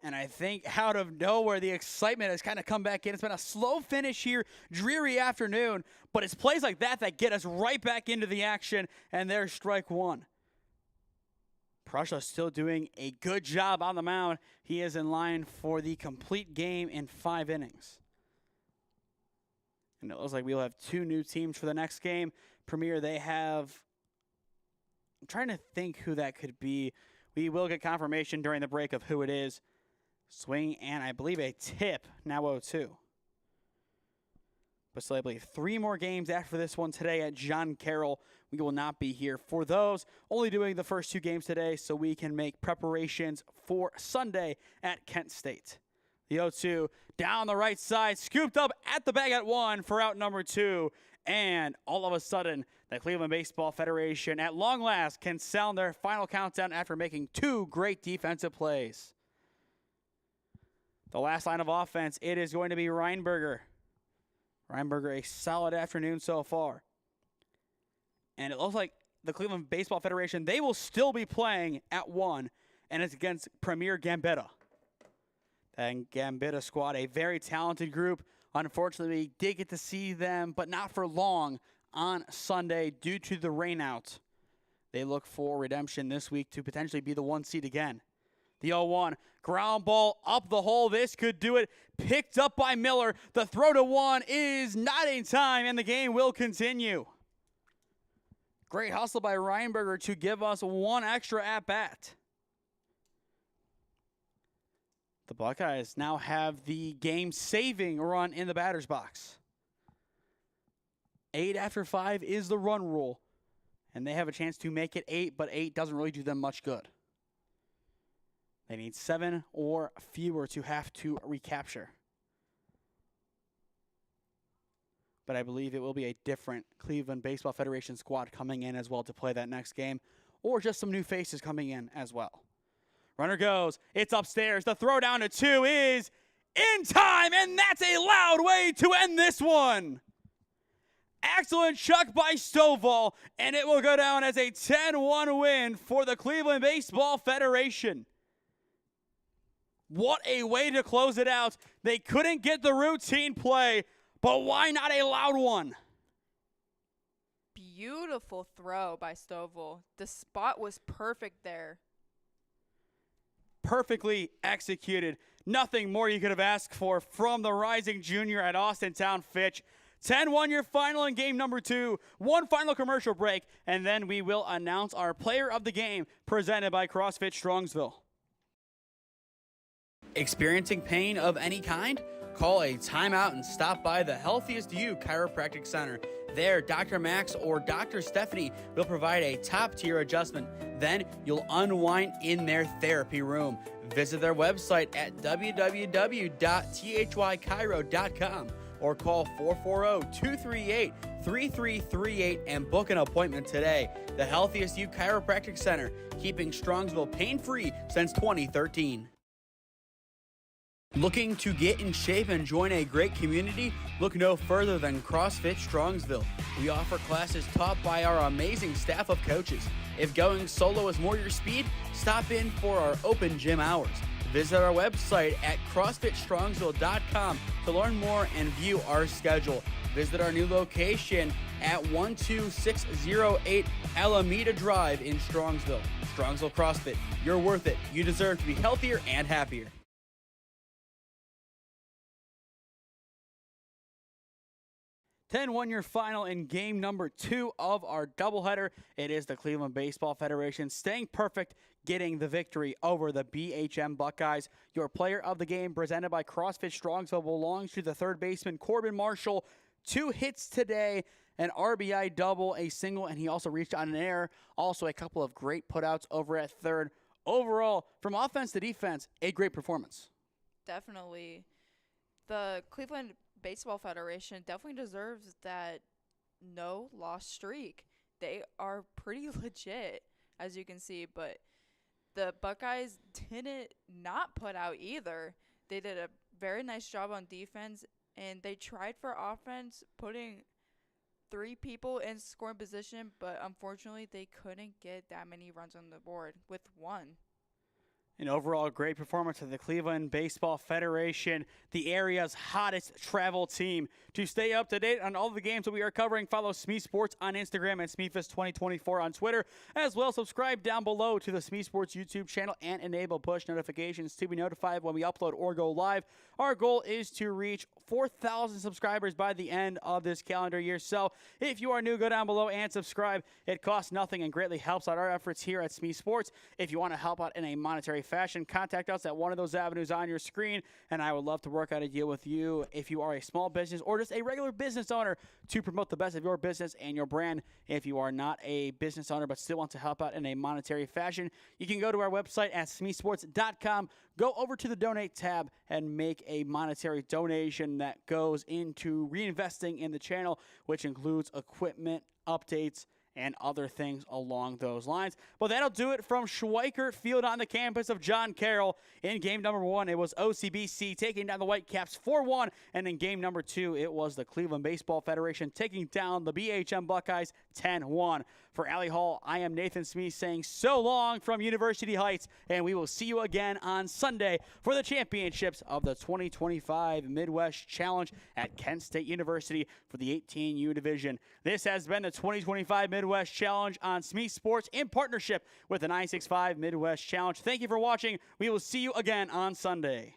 And I think out of nowhere, the excitement has kind of come back in. It's been a slow finish here, dreary afternoon, but it's plays like that that get us right back into the action, and there's strike one. Prussia still doing a good job on the mound. He is in line for the complete game in 5 innings. And it looks like we'll have 2 new teams for the next game. Premier, they have... I'm trying to think who that could be. We will get confirmation during the break of who it is. Swing and I believe a tip, now 0-2. But still, I believe 3 more games after this one today at John Carroll. We will not be here for those. Only doing the first 2 games today so we can make preparations for Sunday at Kent State. The 0-2 down the right side, scooped up at the bag at 1 for out number 2. And all of a sudden, the Cleveland Baseball Federation at long last can sound their final countdown after making 2 great defensive plays. The last line of offense, it is going to be Reinberger. Reinberger, a solid afternoon so far. And it looks like the Cleveland Baseball Federation, they will still be playing at 1, and it's against Premier Gambetta. And Gambetta squad, a very talented group. Unfortunately, we did get to see them, but not for long on Sunday due to the rainout. They look for redemption this week to potentially be the 1 seed again. The 0-1, ground ball up the hole. This could do it. Picked up by Miller. The throw to 1 is not in time, and the game will continue. Great hustle by Reinberger to give us 1 extra at-bat. The Buckeyes now have the game-saving run in the batter's box. 8 after 5 is the run rule, and they have a chance to make it 8, but 8 doesn't really do them much good. They need 7 or fewer to have to recapture. But I believe it will be a different Cleveland Baseball Federation squad coming in as well to play that next game, or just some new faces coming in as well. Runner goes. It's upstairs. The throw down to 2 is in time, and that's a loud way to end this one. Excellent chuck by Stovall, and it will go down as a 10-1 win for the Cleveland Baseball Federation. What a way to close it out. They couldn't get the routine play, but why not a loud one? Beautiful throw by Stovall. The spot was perfect there. perfectly executed. Nothing more you could have asked for from the rising junior at Austintown Fitch. 10-1 your final in game number 2. One final commercial break, and then we will announce our player of the game presented by CrossFit Strongsville. Experiencing pain of any kind? Call a timeout and stop by the Healthiest You Chiropractic Center. There, Dr. Max or Dr. Stephanie will provide a top-tier adjustment. Then you'll unwind in their therapy room. Visit their website at www.thychiro.com or call 440-238-3338 and book an appointment today. The Healthiest You Chiropractic Center, keeping Strongsville pain-free since 2013. Looking to get in shape and join a great community? Look no further than CrossFit Strongsville. We offer classes taught by our amazing staff of coaches. If going solo is more your speed, stop in for our open gym hours. Visit our website at CrossFitStrongsville.com to learn more and view our schedule. Visit our new location at 12608 Alameda Drive in Strongsville. Strongsville CrossFit, you're worth it. You deserve to be healthier and happier. 10-1 your final in game number 2 of our doubleheader. It is the Cleveland Baseball Federation staying perfect, getting the victory over the BHM Buckeyes. Your player of the game presented by CrossFit Strongsville belongs to the third baseman Corbin Marshall. 2 hits today, an RBI double, a single, and he also reached on an error. Also a couple of great putouts over at third. Overall, from offense to defense, a great performance. Definitely. The Cleveland Baseball Federation definitely deserves that no loss streak. They are pretty legit, as you can see, but the Buckeyes didn't not put out either. They did a very nice job on defense, and they tried for offense, putting 3 people in scoring position, but unfortunately they couldn't get that many runs on the board with 1. An overall great performance of the Cleveland Baseball Federation, the area's hottest travel team. To stay up to date on all the games that we are covering, follow SmeeSports on Instagram and SmeeFest2024 on Twitter. As well, subscribe down below to the SmeeSports YouTube channel and enable push notifications to be notified when we upload or go live. Our goal is to reach 4,000 subscribers by the end of this calendar year. So if you are new, go down below and subscribe. It costs nothing and greatly helps out our efforts here at SmeeSports. If you want to help out in a monetary fashion, contact us at one of those avenues on your screen, and I would love to work out a deal with you if you are a small business or just a regular business owner to promote the best of your business and your brand. If you are not a business owner but still want to help out in a monetary fashion, you can go to our website at SmeeSports.com, go over to the donate tab, and make a monetary donation that goes into reinvesting in the channel, which includes equipment, updates, and other things along those lines. But that'll do it from Schweickert Field on the campus of John Carroll. In game number 1, it was OCBC taking down the Whitecaps 4-1. And in game number 2, it was the Cleveland Baseball Federation taking down the BHM Buckeyes 10-1. For Allie Hall, I am Nathan Smee saying so long from University Heights, and we will see you again on Sunday for the championships of the 2025 Midwest Challenge at Kent State University for the 18U division. This has been the 2025 Midwest Challenge on SmeeSports in partnership with the 965 Midwest Challenge. Thank you for watching. We will see you again on Sunday.